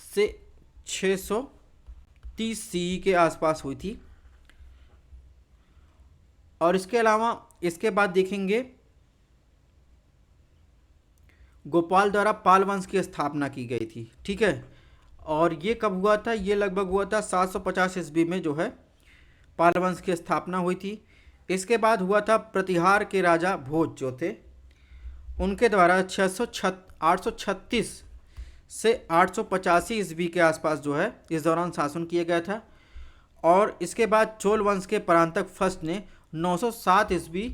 Speaker 1: से 630 सीई के आसपास हुई थी। और इसके अलावा इसके बाद देखेंगे गोपाल द्वारा पाल वंश की स्थापना की गई थी। ठीक है, और ये कब हुआ था? ये लगभग हुआ था 750 ईस्वी में जो है पाल वंश की स्थापना हुई थी। इसके बाद हुआ था प्रतिहार के राजा भोज जो थे, उनके द्वारा 836 से 885 ईस्वी के आसपास जो है इस दौरान शासन किया गया था। और इसके बाद चोल वंश के परांतक फर्स्ट ने 907 ईस्वी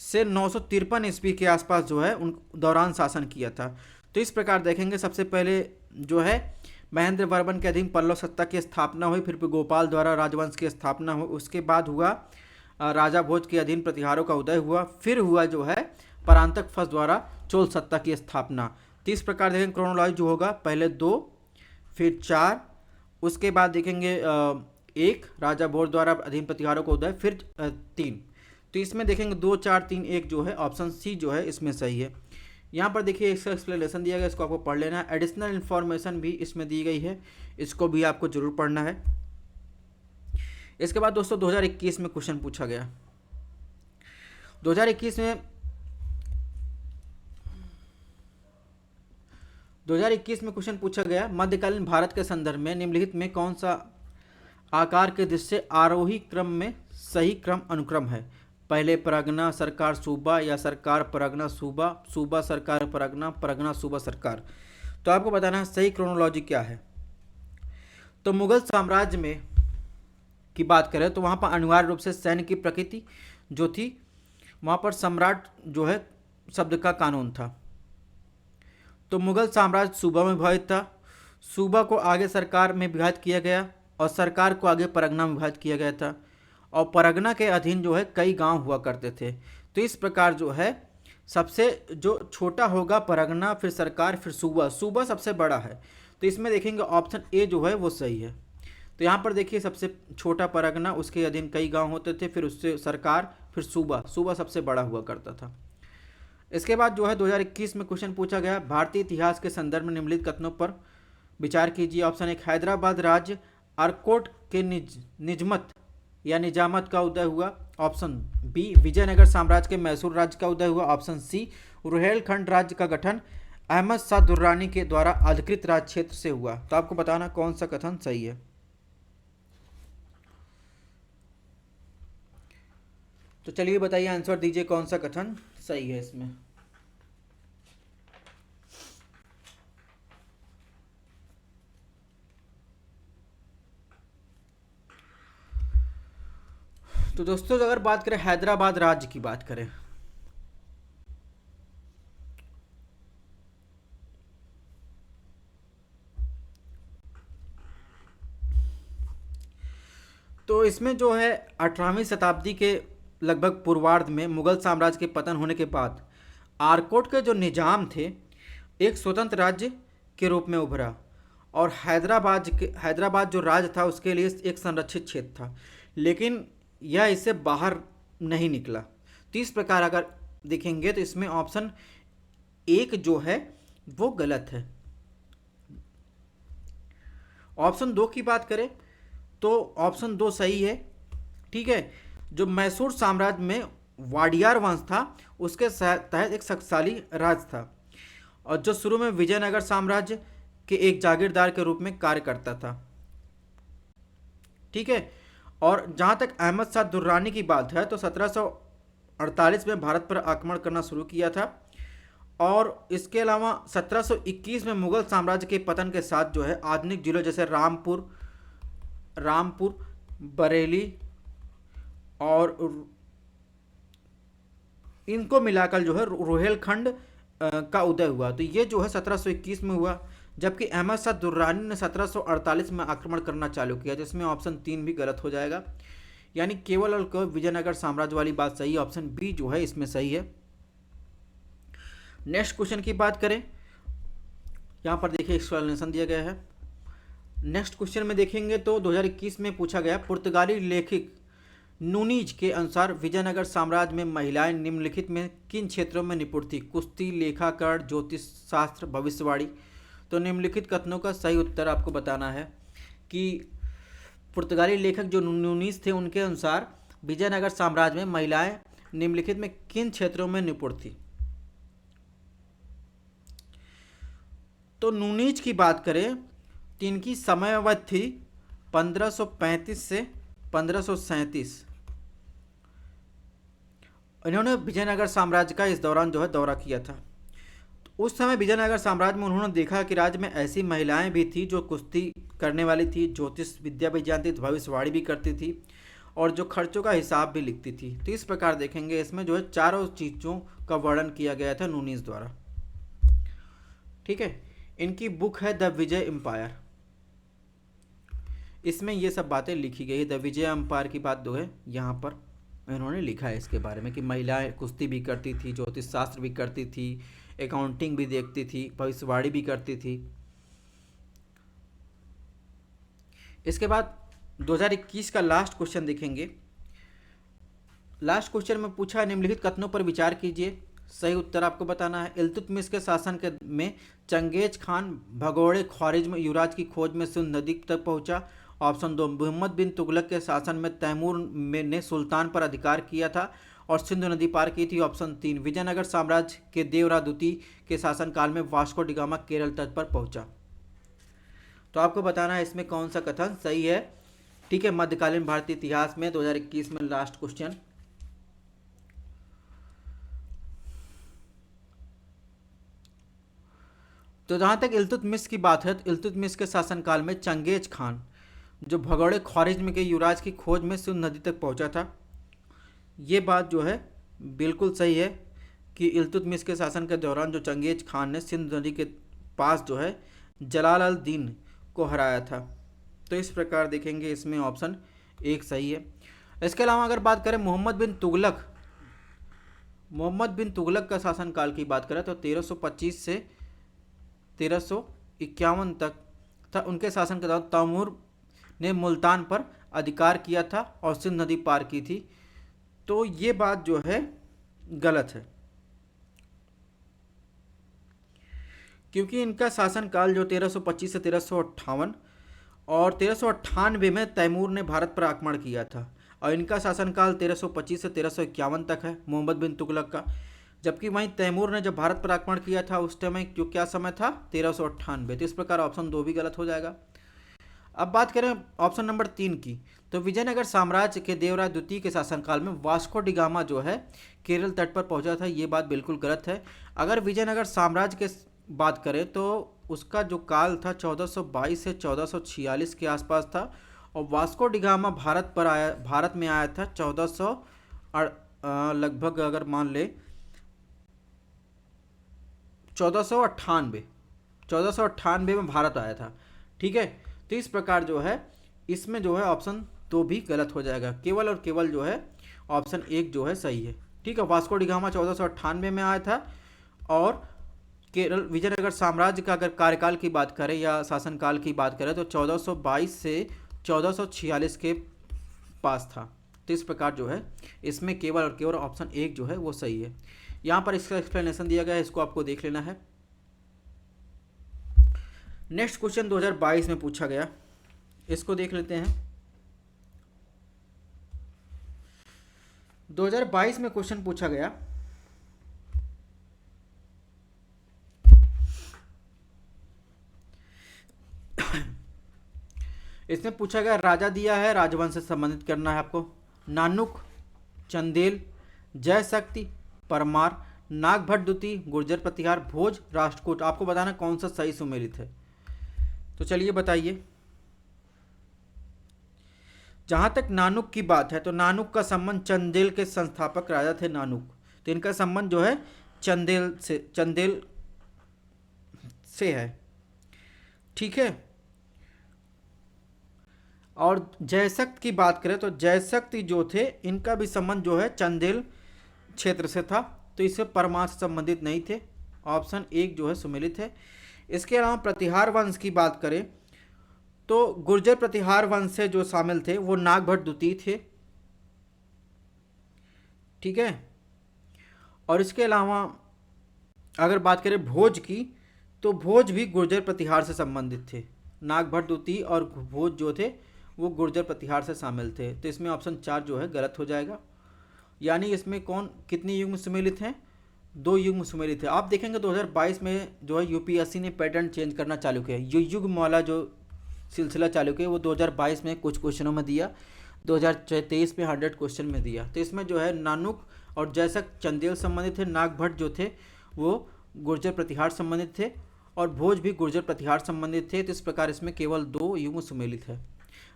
Speaker 1: से 953 ईस्वी के आसपास जो है उन दौरान शासन किया था। तो इस प्रकार देखेंगे, सबसे पहले जो है महेंद्र वर्मन के अधीन पल्लव सत्ता की स्थापना हुई, फिर गोपाल द्वारा राजवंश की स्थापना हुई, उसके बाद हुआ राजा भोज के अधीन प्रतिहारों का उदय हुआ, फिर हुआ जो है परांतक फर्स्ट द्वारा चोल सत्ता की स्थापना। तो इस प्रकार देखेंगे क्रोनोलॉजी जो होगा, पहले 2 फिर 4, उसके बाद देखेंगे 1 राजा भोज द्वारा अधीन प्रतिहारों का उदय, फिर 3। तो इसमें देखेंगे 2 4 3 1 जो है ऑप्शन सी जो है इसमें सही है। यहाँ पर देखिए इसका एक्सप्लेनेशन दिया गया, इसको आपको पढ़ लेना है। एडिशनल इन्फॉर्मेशन भी इसमें दी गई है, इसको भी आपको जरूर पढ़ना है। इसके बाद दोस्तों 2021 में क्वेश्चन पूछा गया। 2021 में क्वेश्चन पूछा गया, मध्यकालीन भारत के संदर्भ में निम्नलिखित में कौन सा आकार के दृष्टि से आरोही क्रम में सही क्रम अनुक्रम है? पहले परगना सरकार सूबा, या सरकार परगना सूबा, सूबा सरकार परगना, परगना सूबा सरकार। तो आपको बताना है सही क्रोनोलॉजी क्या है। तो मुगल साम्राज्य में की बात करें तो वहाँ पर अनिवार्य रूप से सैन्य की प्रकृति जो थी वहाँ पर सम्राट जो है शब्द का कानून था। तो मुगल साम्राज्य सूबा में विभाजित था, सूबा को आगे सरकार में विभाजित किया गया और सरकार को आगे परगना में विभाजित किया गया था, और परगना के अधीन जो है कई गांव हुआ करते थे। तो इस प्रकार जो है सबसे जो छोटा होगा परगना, फिर सरकार, फिर सूबा, सूबा सबसे बड़ा है। तो इसमें देखेंगे ऑप्शन ए जो है वो सही है। तो यहाँ पर देखिए सबसे छोटा परगना, उसके अधीन कई गांव होते थे, फिर उससे सरकार, फिर सूबा, सूबा सबसे बड़ा हुआ करता था। इसके बाद जो है 2021 में क्वेश्चन पूछा गया, भारतीय इतिहास के संदर्भ में निम्नलिखित कथनों पर विचार कीजिए। ऑप्शन एक, हैदराबाद राज्य अरकोट के निजमत या निजामत का उदय हुआ। ऑप्शन बी, विजयनगर साम्राज्य के मैसूर राज्य का उदय हुआ। ऑप्शन सी, रुहेलखंड राज्य का गठन अहमद शाह दुर्रानी के द्वारा अधिकृत राज्य क्षेत्र से हुआ। तो आपको बताना कौन सा कथन सही है। तो चलिए बताइए, आंसर दीजिए कौन सा कथन सही है इसमें। तो दोस्तों अगर बात करें हैदराबाद राज्य की बात करें, तो इसमें जो है 18वीं शताब्दी के लगभग पूर्वार्ध में मुगल साम्राज्य के पतन होने के बाद आरकोट के जो निजाम थे एक स्वतंत्र राज्य के रूप में उभरा, और हैदराबाद जो राज्य था उसके लिए एक संरक्षित क्षेत्र था, लेकिन यह इससे बाहर नहीं निकला। तो इस प्रकार अगर देखेंगे तो इसमें ऑप्शन एक जो है वो गलत है। ऑप्शन दो की बात करें तो ऑप्शन दो सही है। ठीक है, जो मैसूर साम्राज्य में वाडियार वंश था उसके तहत एक शक्तिशाली राज्य था, और जो शुरू में विजयनगर साम्राज्य के एक जागीरदार के रूप में कार्य करता था। ठीक है, और जहाँ तक अहमद शाह दुर्रानी की बात है तो 1748 में भारत पर आक्रमण करना शुरू किया था, और इसके अलावा 1721 में मुगल साम्राज्य के पतन के साथ जो है आधुनिक जिलों जैसे रामपुर, बरेली और इनको मिलाकर जो है रोहेलखंड का उदय हुआ। तो ये जो है 1721 में हुआ, जबकि अहमद शाह दुर्रानी ने 1748 में आक्रमण करना चालू किया, जिसमें ऑप्शन तीन भी गलत हो जाएगा। यानी केवल और केवल विजयनगर साम्राज्य वाली बात सही है, ऑप्शन बी जो है इसमें सही है। नेक्स्ट क्वेश्चन की बात करें, यहाँ पर देखिए एक्सप्लेनेशन दिया गया है। नेक्स्ट क्वेश्चन में देखेंगे तो 2021 में पूछा गया, पुर्तगाली लेखक नूनीज के अनुसार विजयनगर साम्राज्य में महिलाएं निम्नलिखित में किन क्षेत्रों में निपुण थी? कुश्ती, लेखाकरण, ज्योतिष शास्त्र, भविष्यवाणी। तो निम्नलिखित कथनों का सही उत्तर आपको बताना है कि पुर्तगाली लेखक जो नूनीज थे उनके अनुसार विजयनगर साम्राज्य में महिलाएं निम्नलिखित में किन क्षेत्रों में निपुण थी? तो नूनीज की बात करें तो इनकी समय अवधि थी 1535 से 1537। इन्होंने विजयनगर साम्राज्य का इस दौरान जो है दौरा किया था। तो उस समय विजयनगर साम्राज्य में उन्होंने देखा कि राज्य में ऐसी महिलाएं भी थी जो कुश्ती करने वाली थी, ज्योतिष विद्या भी जानती थी, भविष्यवाणी भी करती थी, और जो खर्चों का हिसाब भी लिखती थी। तो इस प्रकार देखेंगे इसमें जो है चारों चीज़ों का वर्णन किया गया था नूनीज द्वारा। ठीक है, इनकी बुक है द विजय एम्पायर, इसमें ये सब बातें लिखी गई है। द विजय एम्पायर की बात जो है यहाँ पर इन्होंने लिखा है इसके बारे में कि महिलाएं कुश्ती भी करती थी, ज्योतिष शास्त्र भी करती थी, अकाउंटिंग भी देखती थी, भविष्यवाणी भी करती थी। इसके बाद 2021 का लास्ट क्वेश्चन देखेंगे। लास्ट क्वेश्चन में पूछा, निम्नलिखित कथनों पर विचार कीजिए, सही उत्तर आपको बताना है। इल्तुतमिश के शासन के में चंगेज खान भगोड़े ख्वारिज्म युवराज की खोज में सिंधु नदी तक पहुंचा। ऑप्शन दो, मोहम्मद बिन तुगलक के शासन में तैमूर ने सुल्तान पर अधिकार किया था और सिंधु नदी पार की थी। ऑप्शन तीन, विजयनगर साम्राज्य के देवरा द्वितीय के शासनकाल में वास्को डिगामा केरल तट पर पहुंचा। तो आपको बताना है इसमें कौन सा कथन सही है। ठीक है, मध्यकालीन भारतीय इतिहास में 2021 में लास्ट क्वेश्चन। तो जहाँ तक इल्तुतमिश की बात है तो इल्तुतमिश के शासनकाल में चंगेज खान जो भगोड़े ख्वारिज्म के युवराज की खोज में सिंधु नदी तक पहुँचा था, ये बात जो है बिल्कुल सही है कि इल्तुतमिश के शासन के दौरान जो चंगेज खान ने सिंध नदी के पास जो है जलाल अल दीन को हराया था। तो इस प्रकार देखेंगे इसमें ऑप्शन एक सही है। इसके अलावा अगर बात करें मोहम्मद बिन तुगलक का शासनकाल की बात करें तो 1325 से 1351 तक था। उनके शासन के दौरान तैमूर ने मुल्तान पर अधिकार किया था और सिंध नदी पार की थी। तो ये बात जो है गलत है, क्योंकि इनका शासनकाल जो 1325 से 1358 और 1398 में तैमूर ने भारत पर आक्रमण किया था, और इनका शासनकाल 1325 से 1351 तक है मोहम्मद बिन तुगलक का। जबकि वहीं तैमूर ने जब भारत पर आक्रमण किया था उस टाइम में जो क्या समय था 1398। तो इस प्रकार ऑप्शन 2 भी गलत हो जाएगा। अब बात करें ऑप्शन नंबर 3 की, तो विजयनगर साम्राज्य के देवराय द्वितीय के शासनकाल में वास्को डिगामा जो है केरल तट पर पहुंचा था। ये बात बिल्कुल गलत है। अगर विजयनगर साम्राज्य के बात करें तो उसका जो काल था 1422 से 1446 के आसपास था, और वास्को डिगामा भारत में आया था 1400 लगभग अगर मान ले 1498 में भारत आया था। ठीक है, तो इस प्रकार जो है इसमें जो है ऑप्शन 2 भी गलत हो जाएगा। केवल और केवल जो है ऑप्शन 1 जो है सही है। ठीक है, वास्को डिगामा 1498 में आया था, और केरल विजयनगर साम्राज्य का अगर कार्यकाल की बात करें या शासनकाल की बात करें तो 1422 से 1446 के पास था। तो इस प्रकार जो है इसमें केवल और केवल ऑप्शन 1 जो है वो सही है। यहाँ पर इसका एक्सप्लेनेशन दिया गया है, इसको आपको देख लेना है। नेक्स्ट क्वेश्चन 2022 में पूछा गया, इसको देख लेते हैं। 2022 में क्वेश्चन पूछा गया, इसमें पूछा गया राजा दिया है, राजवंश से संबंधित करना है आपको। नानुक, चंदेल, जय शक्ति, परमार, नागभट्ट द्वितीय, गुर्जर प्रतिहार, भोज, राष्ट्रकूट। आपको बताना कौन सा सही सुमेलित है। तो चलिए बताइए। जहां तक नानुक की बात है तो नानुक का संबंध चंदेल के संस्थापक राजा थे नानुक, तो इनका संबंध जो है चंदेल से है। ठीक है, और जयशक्त की बात करें तो जयशक्ति जो थे इनका भी संबंध जो है चंदेल क्षेत्र से था, तो इससे परमार से संबंधित नहीं थे। ऑप्शन 1 जो है सुमेलित है। इसके अलावा प्रतिहार वंश की बात करें तो गुर्जर प्रतिहार वंश से जो शामिल थे वो नागभट्ट द्वितीय थे। ठीक है, और इसके अलावा अगर बात करें भोज की तो भोज भी गुर्जर प्रतिहार से संबंधित थे। नागभट्ट द्वितीय और भोज जो थे वो गुर्जर प्रतिहार से शामिल थे। तो इसमें ऑप्शन 4 जो है गलत हो जाएगा। यानी इसमें कितनी युग्म सुमेलित हैं? 2 युग्म सुमेलित है। आप देखेंगे 2022 में जो है यूपीएससी ने पैटर्न चेंज करना चालू किया। जो युग्म वाला जो सिलसिला चालू किया वो 2022 में कुछ क्वेश्चनों में दिया, 2023 में 100 क्वेश्चन में दिया। तो इसमें जो है नानुक और जयशक्त चंदेल संबंधित थे, नागभट्ट जो थे वो गुर्जर प्रतिहार संबंधित थे, और भोज भी गुर्जर प्रतिहार संबंधित थे। तो इस प्रकार इसमें केवल 2 युग्म सुमेलित है।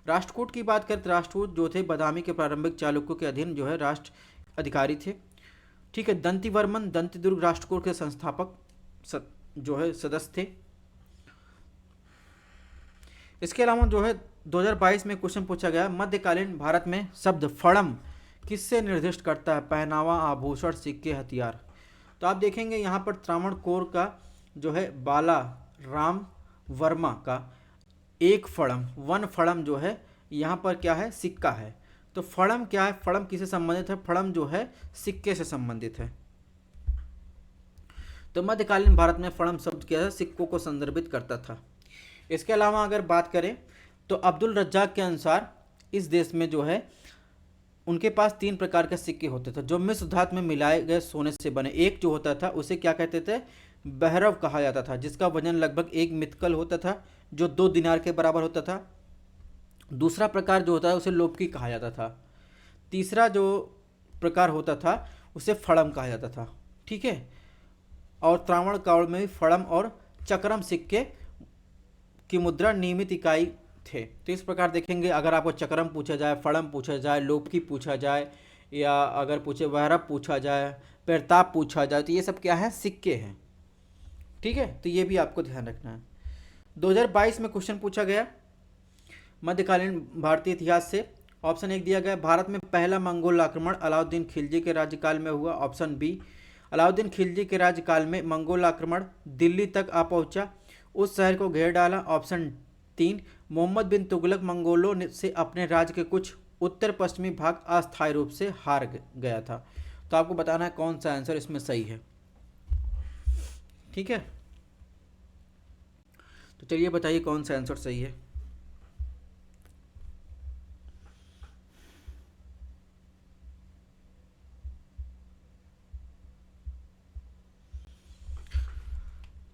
Speaker 1: राष्ट्रकूट की बात करें तो राष्ट्रकूट जो थे बदामी के प्रारंभिक चालुक्यों के अधीन जो है राष्ट्र अधिकारी थे। ठीक है, दंतिवर्मन दंतिदुर्ग राष्ट्रकूट के संस्थापक जो है सदस्य थे। इसके अलावा जो है 2022 में क्वेश्चन पूछा गया, मध्यकालीन भारत में शब्द फड़म किससे निर्दिष्ट करता है? पहनावा, आभूषण, सिक्के, हथियार। तो आप देखेंगे यहाँ पर त्रावणकोर का जो है बाला राम वर्मा का एक फड़म, 1 फड़म जो है यहाँ पर क्या है? सिक्का है। तो फड़म क्या है? फड़म किससे संबंधित है? फड़म जो है सिक्के से संबंधित है। तो मध्यकालीन भारत में फड़म शब्द क्या है? सिक्कों को संदर्भित करता था। इसके अलावा अगर बात करें तो अब्दुल रज्जाक के अनुसार इस देश में जो है उनके पास 3 प्रकार के सिक्के होते थे जो मिश्र धातु में मिलाए गए सोने से बने। एक जो होता था उसे क्या कहते थे? बहरव कहा जाता था, जिसका वजन लगभग 1 मित्कल होता था जो 2 दिनार के बराबर होता था। दूसरा प्रकार जो होता है उसे लोपकी कहा जाता था। तीसरा जो प्रकार होता था उसे फड़म कहा जाता था। ठीक है, और त्रावण काल में भी फड़म और चक्रम सिक्के की मुद्रा नियमित इकाई थे। तो इस प्रकार देखेंगे अगर आपको चक्रम पूछा जाए, फड़म पूछा जाए, लोपकी पूछा जाए या अगर पूछे वहरब पूछा जाए, प्रताप पूछा जाए, तो ये सब क्या है, सिक्के हैं। ठीक है, तो ये भी आपको ध्यान रखना है। 2022 में क्वेश्चन पूछा गया मध्यकालीन भारतीय इतिहास से। ऑप्शन एक दिया गया, भारत में पहला मंगोल आक्रमण अलाउद्दीन खिलजी के राज्यकाल में हुआ। ऑप्शन बी, अलाउद्दीन खिलजी के राज्यकाल में मंगोल आक्रमण दिल्ली तक आ पहुंचा, उस शहर को घेर डाला। ऑप्शन तीन, मोहम्मद बिन तुगलक मंगोलों से अपने राज्य के कुछ उत्तर पश्चिमी भाग अस्थायी रूप से हार गया था। तो आपको बताना है कौन सा आंसर इसमें सही है। ठीक है, तो चलिए बताइए कौन सा आंसर सही है।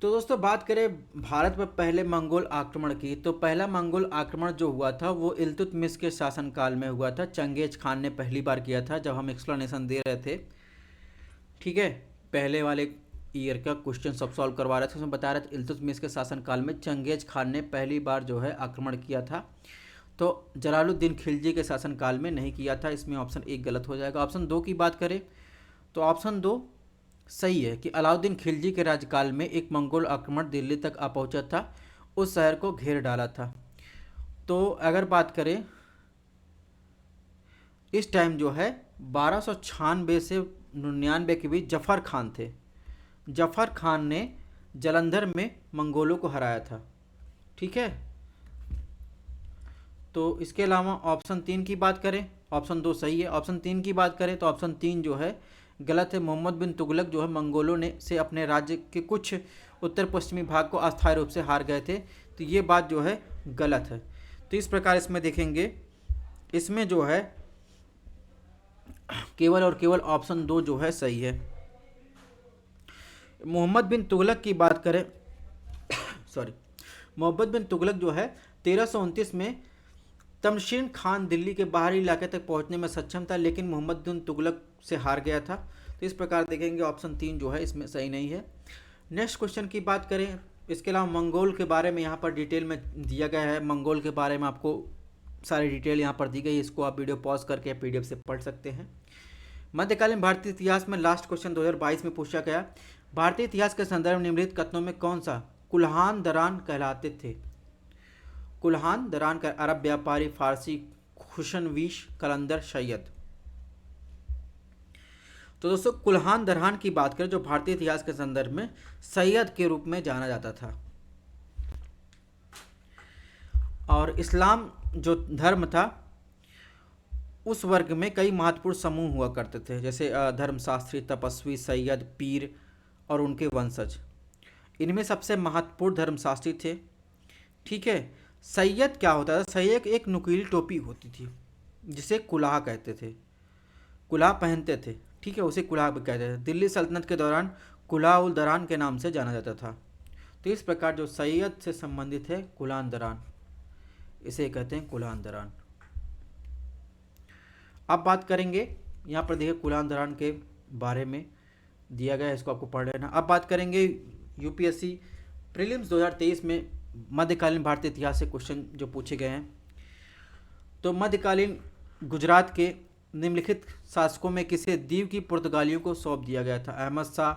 Speaker 1: तो दोस्तों बात करें भारत पर पहले मंगोल आक्रमण की, तो पहला मंगोल आक्रमण जो हुआ था वो इल्तुतमिश के शासनकाल में हुआ था। चंगेज खान ने पहली बार किया था, जब हम एक्सप्लेनेशन दे रहे थे। ठीक है, पहले वाले ईयर का क्वेश्चन सब सॉल्व करवा रहे थे, उसमें बता रहे थे इल्तुतमिश के शासनकाल में चंगेज खान ने पहली बार जो है आक्रमण किया था। तो जलालुद्दीन खिलजी के शासनकाल में नहीं किया था। इसमें ऑप्शन एक गलत हो जाएगा। ऑप्शन दो की बात करें तो ऑप्शन दो सही है कि अलाउद्दीन खिलजी के राज्यकाल में एक मंगोल आक्रमण दिल्ली तक आ पहुंचा था, उस शहर को घेर डाला था। तो अगर बात करें इस टाइम जो है 1296 से 99 के बीच जफर खान थे। जफर खान ने जलंधर में मंगोलों को हराया था। ठीक है, तो इसके अलावा ऑप्शन तीन की बात करें, ऑप्शन दो सही है। ऑप्शन तीन की बात करें तो ऑप्शन तीन जो है गलत है। मोहम्मद बिन तुगलक जो है मंगोलों ने से अपने राज्य के कुछ उत्तर पश्चिमी भाग को अस्थायी रूप से हार गए थे, तो ये बात जो है गलत है। तो इस प्रकार इसमें देखेंगे, इसमें जो है केवल और केवल ऑप्शन दो जो है सही है। मोहम्मद बिन तुगलक की बात करें सॉरी, मोहम्मद बिन तुगलक जो है 1329 में तमशीन खान दिल्ली के बाहरी इलाके तक पहुंचने में सक्षम था, लेकिन मोहम्मद बिन तुगलक से हार गया था। तो इस प्रकार देखेंगे ऑप्शन तीन जो है इसमें सही नहीं है। नेक्स्ट क्वेश्चन की बात करें, इसके अलावा मंगोल के बारे में यहाँ पर डिटेल में दिया गया है। मंगोल के बारे में आपको सारी डिटेल यहाँ पर दी गई है, इसको आप वीडियो पॉज करके PDF से पढ़ सकते हैं। मध्यकालीन भारतीय इतिहास में लास्ट क्वेश्चन 2022 में पूछा गया, भारतीय इतिहास के संदर्भ में निम्नलिखित कथनों में कौन सा कुल्हान दरान कहलाते थे। कुल्हान दरान का अरब व्यापारी, फारसी खुशनवीश, कलंदर, सैयद। तो दोस्तों कुल्हान दरान की बात करें जो भारतीय इतिहास के संदर्भ में सैयद के रूप में जाना जाता था। और इस्लाम जो धर्म था उस वर्ग में कई महत्वपूर्ण समूह हुआ करते थे, जैसे धर्मशास्त्री, तपस्वी, सैयद, पीर और उनके वंशज। इनमें सबसे महत्वपूर्ण धर्मशास्त्री थे। ठीक है, सैयद क्या होता था, सैयद एक नुकीली टोपी होती थी जिसे कुलाह कहते थे, कुलाह पहनते थे। ठीक है, उसे कुलाह भी कहते थे। दिल्ली सल्तनत के दौरान कुलाह उल दरान के नाम से जाना जाता था। तो इस प्रकार जो सैयद से संबंधित है कुलान दरान, इसे कहते हैं कुलान दरान। अब बात करेंगे, यहाँ पर देखिए कुलान दरान के बारे में दिया गया है, इसको आपको पढ़ लेना। अब बात करेंगे UPSC प्रीलिम्स 2023 में मध्यकालीन भारतीय इतिहास से क्वेश्चन जो पूछे गए हैं। तो मध्यकालीन गुजरात के निम्नलिखित शासकों में किसे दीव की पुर्तगालियों को सौंप दिया गया था। अहमद शाह,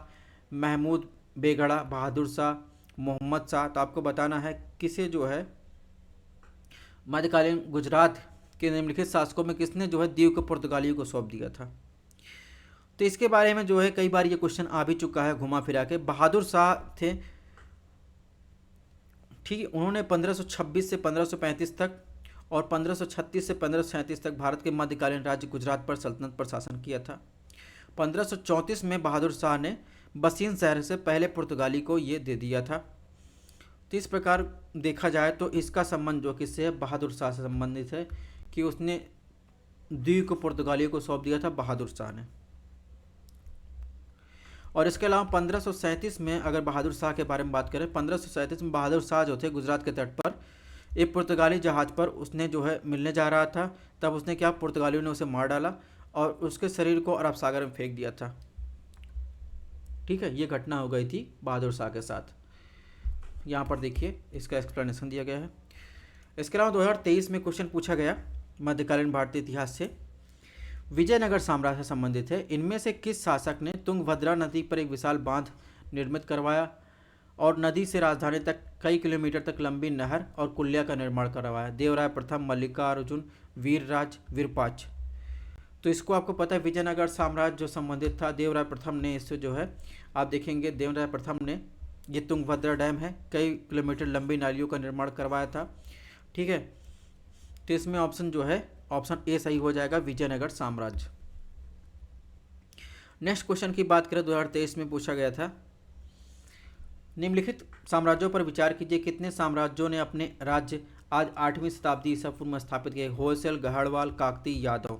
Speaker 1: महमूद बेगड़ा, बहादुर शाह, मोहम्मद शाह। तो आपको बताना है किसे जो है मध्यकालीन गुजरात के निम्नलिखित शासकों में किसने जो है दीव के पुर्तगालियों को सौंप दिया था। तो इसके बारे में जो है कई बार ये क्वेश्चन आ भी चुका है घुमा फिरा के। बहादुर शाह थे। ठीक है, उन्होंने 1526 से 1535 तक और 1536 से 1537 तक भारत के मध्यकालीन राज्य गुजरात पर सल्तनत पर शासन किया था। 1534 में बहादुर शाह ने बसीन शहर से पहले पुर्तगाली को ये दे दिया था। तो इस प्रकार देखा जाए तो इसका संबंध जो किससे है, बहादुर शाह से संबंधित है कि उसने द्वीप को पुर्तगालियों को सौंप दिया था बहादुर शाह ने। और इसके अलावा 1537 में अगर बहादुर शाह के बारे में बात करें, 1537 में बहादुर शाह जो थे गुजरात के तट पर एक पुर्तगाली जहाज़ पर उसने जो है मिलने जा रहा था, तब उसने क्या, पुर्तगालियों ने उसे मार डाला और उसके शरीर को अरब सागर में फेंक दिया था। ठीक है, ये घटना हो गई थी बहादुर शाह के साथ। यहाँ पर देखिए इसका एक्सप्लेनेशन दिया गया है। इसके अलावा 2023 में क्वेश्चन पूछा गया मध्यकालीन भारतीय इतिहास से, विजयनगर साम्राज्य से संबंधित है। इनमें से किस शासक ने तुंगभद्रा नदी पर एक विशाल बांध निर्मित करवाया और नदी से राजधानी तक कई किलोमीटर तक लंबी नहर और कुल्या का निर्माण करवाया? देवराय प्रथम, मल्लिकार्जुन, वीरराज, विरूपाक्ष। तो इसको आपको पता है, विजयनगर साम्राज्य जो संबंधित था देवराय प्रथम ने, इससे जो है आप देखेंगे देवराय प्रथम ने ये तुंगभद्रा डैम है, कई किलोमीटर लंबी नालियों का निर्माण करवाया था। ठीक है, तो इसमें ऑप्शन जो है ऑप्शन ए सही हो जाएगा, विजयनगर साम्राज्य। नेक्स्ट क्वेश्चन की बात करें 2023 में पूछा गया था, निम्नलिखित साम्राज्यों पर विचार कीजिए, कितने साम्राज्यों ने अपने राज्य आज 8वीं शताब्दी ईसा पूर्व में स्थापित किए? होयसल, गढ़वाल, काकती, यादव।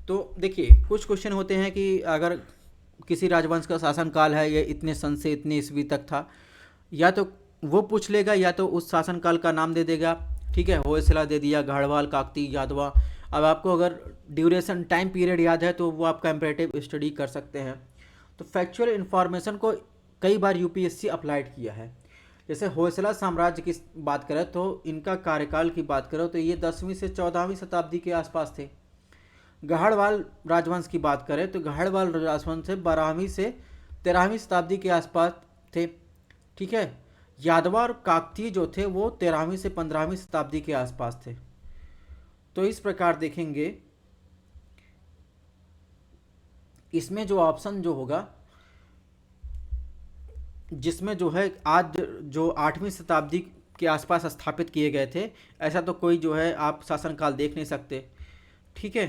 Speaker 1: तो देखिए कुछ क्वेश्चन होते हैं कि अगर किसी राजवंश का शासनकाल है ये इतने सन से इतने ईस्वी तक था, या तो वो पूछ लेगा या तो उस शासनकाल का नाम दे देगा। ठीक है, होयसला दे दिया, गढ़वाल, काकती, यादवा। अब आपको अगर ड्यूरेशन टाइम पीरियड याद है तो वो आप कंपैरेटिव स्टडी कर सकते हैं। तो फैक्चुअल इन्फॉर्मेशन को कई बार यूपीएससी अप्लाइड किया है। जैसे होयसला साम्राज्य की बात करें तो इनका कार्यकाल की बात करें तो ये 10वीं से 14वीं शताब्दी के आसपास थे। गढ़वाल राजवंश की बात करें तो गढ़वाल राजवंश से 12वीं से 13वीं शताब्दी के आसपास थे। ठीक है, यादवा और काकतीय जो थे वो 13वीं से 15वीं शताब्दी के आसपास थे। तो इस प्रकार देखेंगे इसमें जो ऑप्शन जो होगा, जिसमें जो है आज जो 8वीं शताब्दी के आसपास स्थापित किए गए थे, ऐसा तो कोई जो है आप शासनकाल देख नहीं सकते। ठीक है,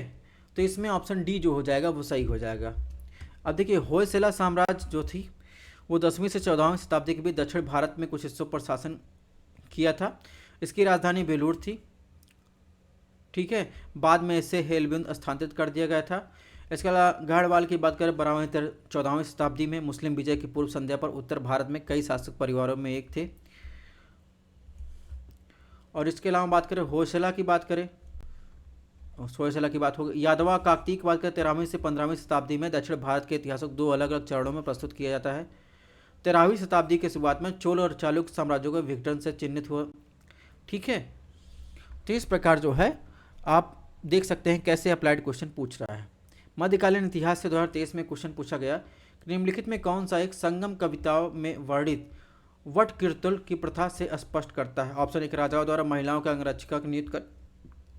Speaker 1: तो इसमें ऑप्शन डी जो हो जाएगा वो सही हो जाएगा। अब देखिए होयसला साम्राज्य जो थी वो 10वीं से 14वीं शताब्दी के बीच दक्षिण भारत में कुछ हिस्सों पर शासन किया था। इसकी राजधानी बेलूर थी। ठीक है, बाद में इसे हेलबिंद स्थानांतरित कर दिया गया था। इसके अलावा गढ़वाल की बात करें 12वीं 14वीं शताब्दी में मुस्लिम विजय की पूर्व संध्या पर उत्तर भारत में कई शासक परिवारों में एक थे। और इसके अलावा बात करें होयसला की बात करें, होयसला की बात होगी, यादवा काकती की बात करें 13वीं से 15वीं शताब्दी में दक्षिण भारत के इतिहास को दो अलग अलग चरणों में प्रस्तुत किया जाता है। 13वीं शताब्दी के शुरुआत में चोल और चालुक्य साम्राज्यों के विघटन से चिन्हित हुआ। ठीक है, तो इस प्रकार जो है आप देख सकते हैं कैसे अप्लाइड क्वेश्चन पूछ रहा है। मध्यकालीन इतिहास से 2023 में क्वेश्चन पूछा गया, निम्नलिखित में कौन सा एक संगम कविताओं में वर्णित वट कीर्तन की प्रथा से स्पष्ट करता है? ऑप्शन 1 राजाओं द्वारा महिलाओं के अंगरक्षिका की नियुक्त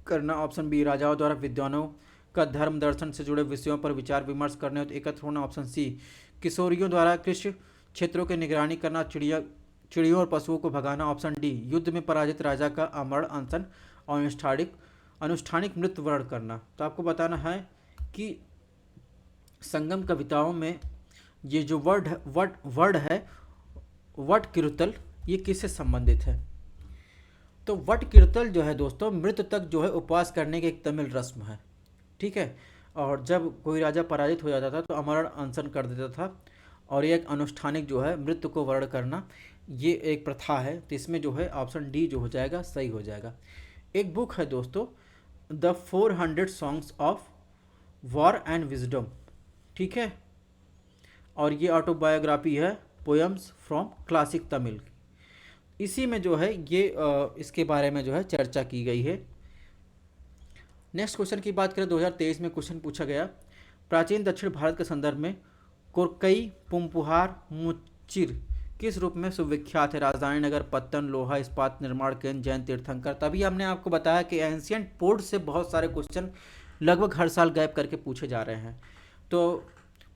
Speaker 1: करना। ऑप्शन बी राजाओं द्वारा विद्वानों का धर्म दर्शन से जुड़े विषयों पर विचार विमर्श करने और एकत्र होना। ऑप्शन सी किशोरियों द्वारा कृषि क्षेत्रों की निगरानी करना, चिड़ियों और पशुओं को भगाना। ऑप्शन डी युद्ध में पराजित राजा का अमरण अनशन और अनुष्ठानिक मृत्यु वर्ण करना। तो आपको बताना है कि संगम कविताओं में ये जो वर्ड है वट कीर्तन, ये किससे संबंधित है? तो वट कीर्तन जो है दोस्तों मृत्यु तक जो है उपवास करने की एक तमिल रस्म है। ठीक है, और जब कोई राजा पराजित हो जाता था तो अमरण अनशन कर देता था, और ये एक अनुष्ठानिक जो है मृत्यु को वर्ण करना, ये एक प्रथा है। तो इसमें जो है ऑप्शन डी जो हो जाएगा सही हो जाएगा। एक बुक है दोस्तों the 400 songs of war and wisdom. ठीक है, और ये ऑटोबायोग्राफी है पोएम्स फ्रॉम क्लासिक तमिल। इसी में जो है ये इसके बारे में जो है चर्चा की गई है। नेक्स्ट क्वेश्चन की बात करें 2023 में क्वेश्चन पूछा गया, प्राचीन दक्षिण भारत के संदर्भ में कोरकई, पुम्पुहार, मुचिर किस रूप में सुविख्यात है? राजधानी नगर, पत्तन, लोहा, इस्पात निर्माण केंद्र, जैन तीर्थंकर। तभी हमने आपको बताया कि एंशियंट पोर्ट से बहुत सारे क्वेश्चन लगभग हर साल गैप करके पूछे जा रहे हैं। तो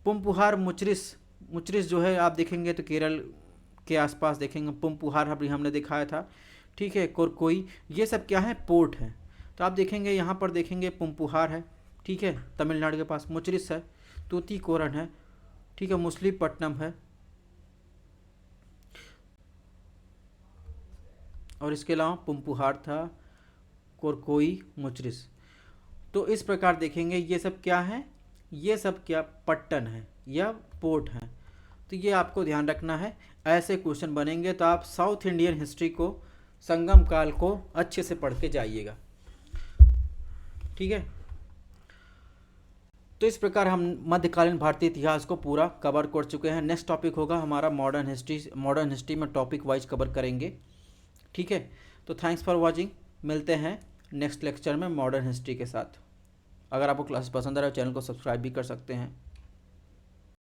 Speaker 1: पुम्पुहार, मुचरिस जो है आप देखेंगे तो केरल के आसपास देखेंगे। पुम्पुहार अभी हमने दिखाया था। ठीक है, कोरकोई, ये सब क्या है? पोर्ट है। तो आप देखेंगे यहाँ पर देखेंगे पुम्पुहार है। ठीक है, तमिलनाडु के पास। मुचरिस है, तूतीकोरन है। ठीक है, मुसलीपट्टनम है, और इसके अलावा पुम्पुहार था, कोरकोई, मुचरिस। तो इस प्रकार देखेंगे ये सब क्या है? ये सब क्या पट्टन है या पोर्ट है? तो ये आपको ध्यान रखना है। ऐसे क्वेश्चन बनेंगे तो आप साउथ इंडियन हिस्ट्री को, संगम काल को अच्छे से पढ़ के जाइएगा। ठीक है, तो इस प्रकार हम मध्यकालीन भारतीय इतिहास को पूरा कवर कर चुके हैं। नेक्स्ट टॉपिक होगा हमारा मॉडर्न हिस्ट्री में टॉपिक वाइज कवर करेंगे। ठीक है, तो थैंक्स फॉर वॉचिंग। मिलते हैं नेक्स्ट लेक्चर में मॉडर्न हिस्ट्री के साथ। अगर आपको क्लास पसंद आ रहा है चैनल को सब्सक्राइब भी कर सकते हैं।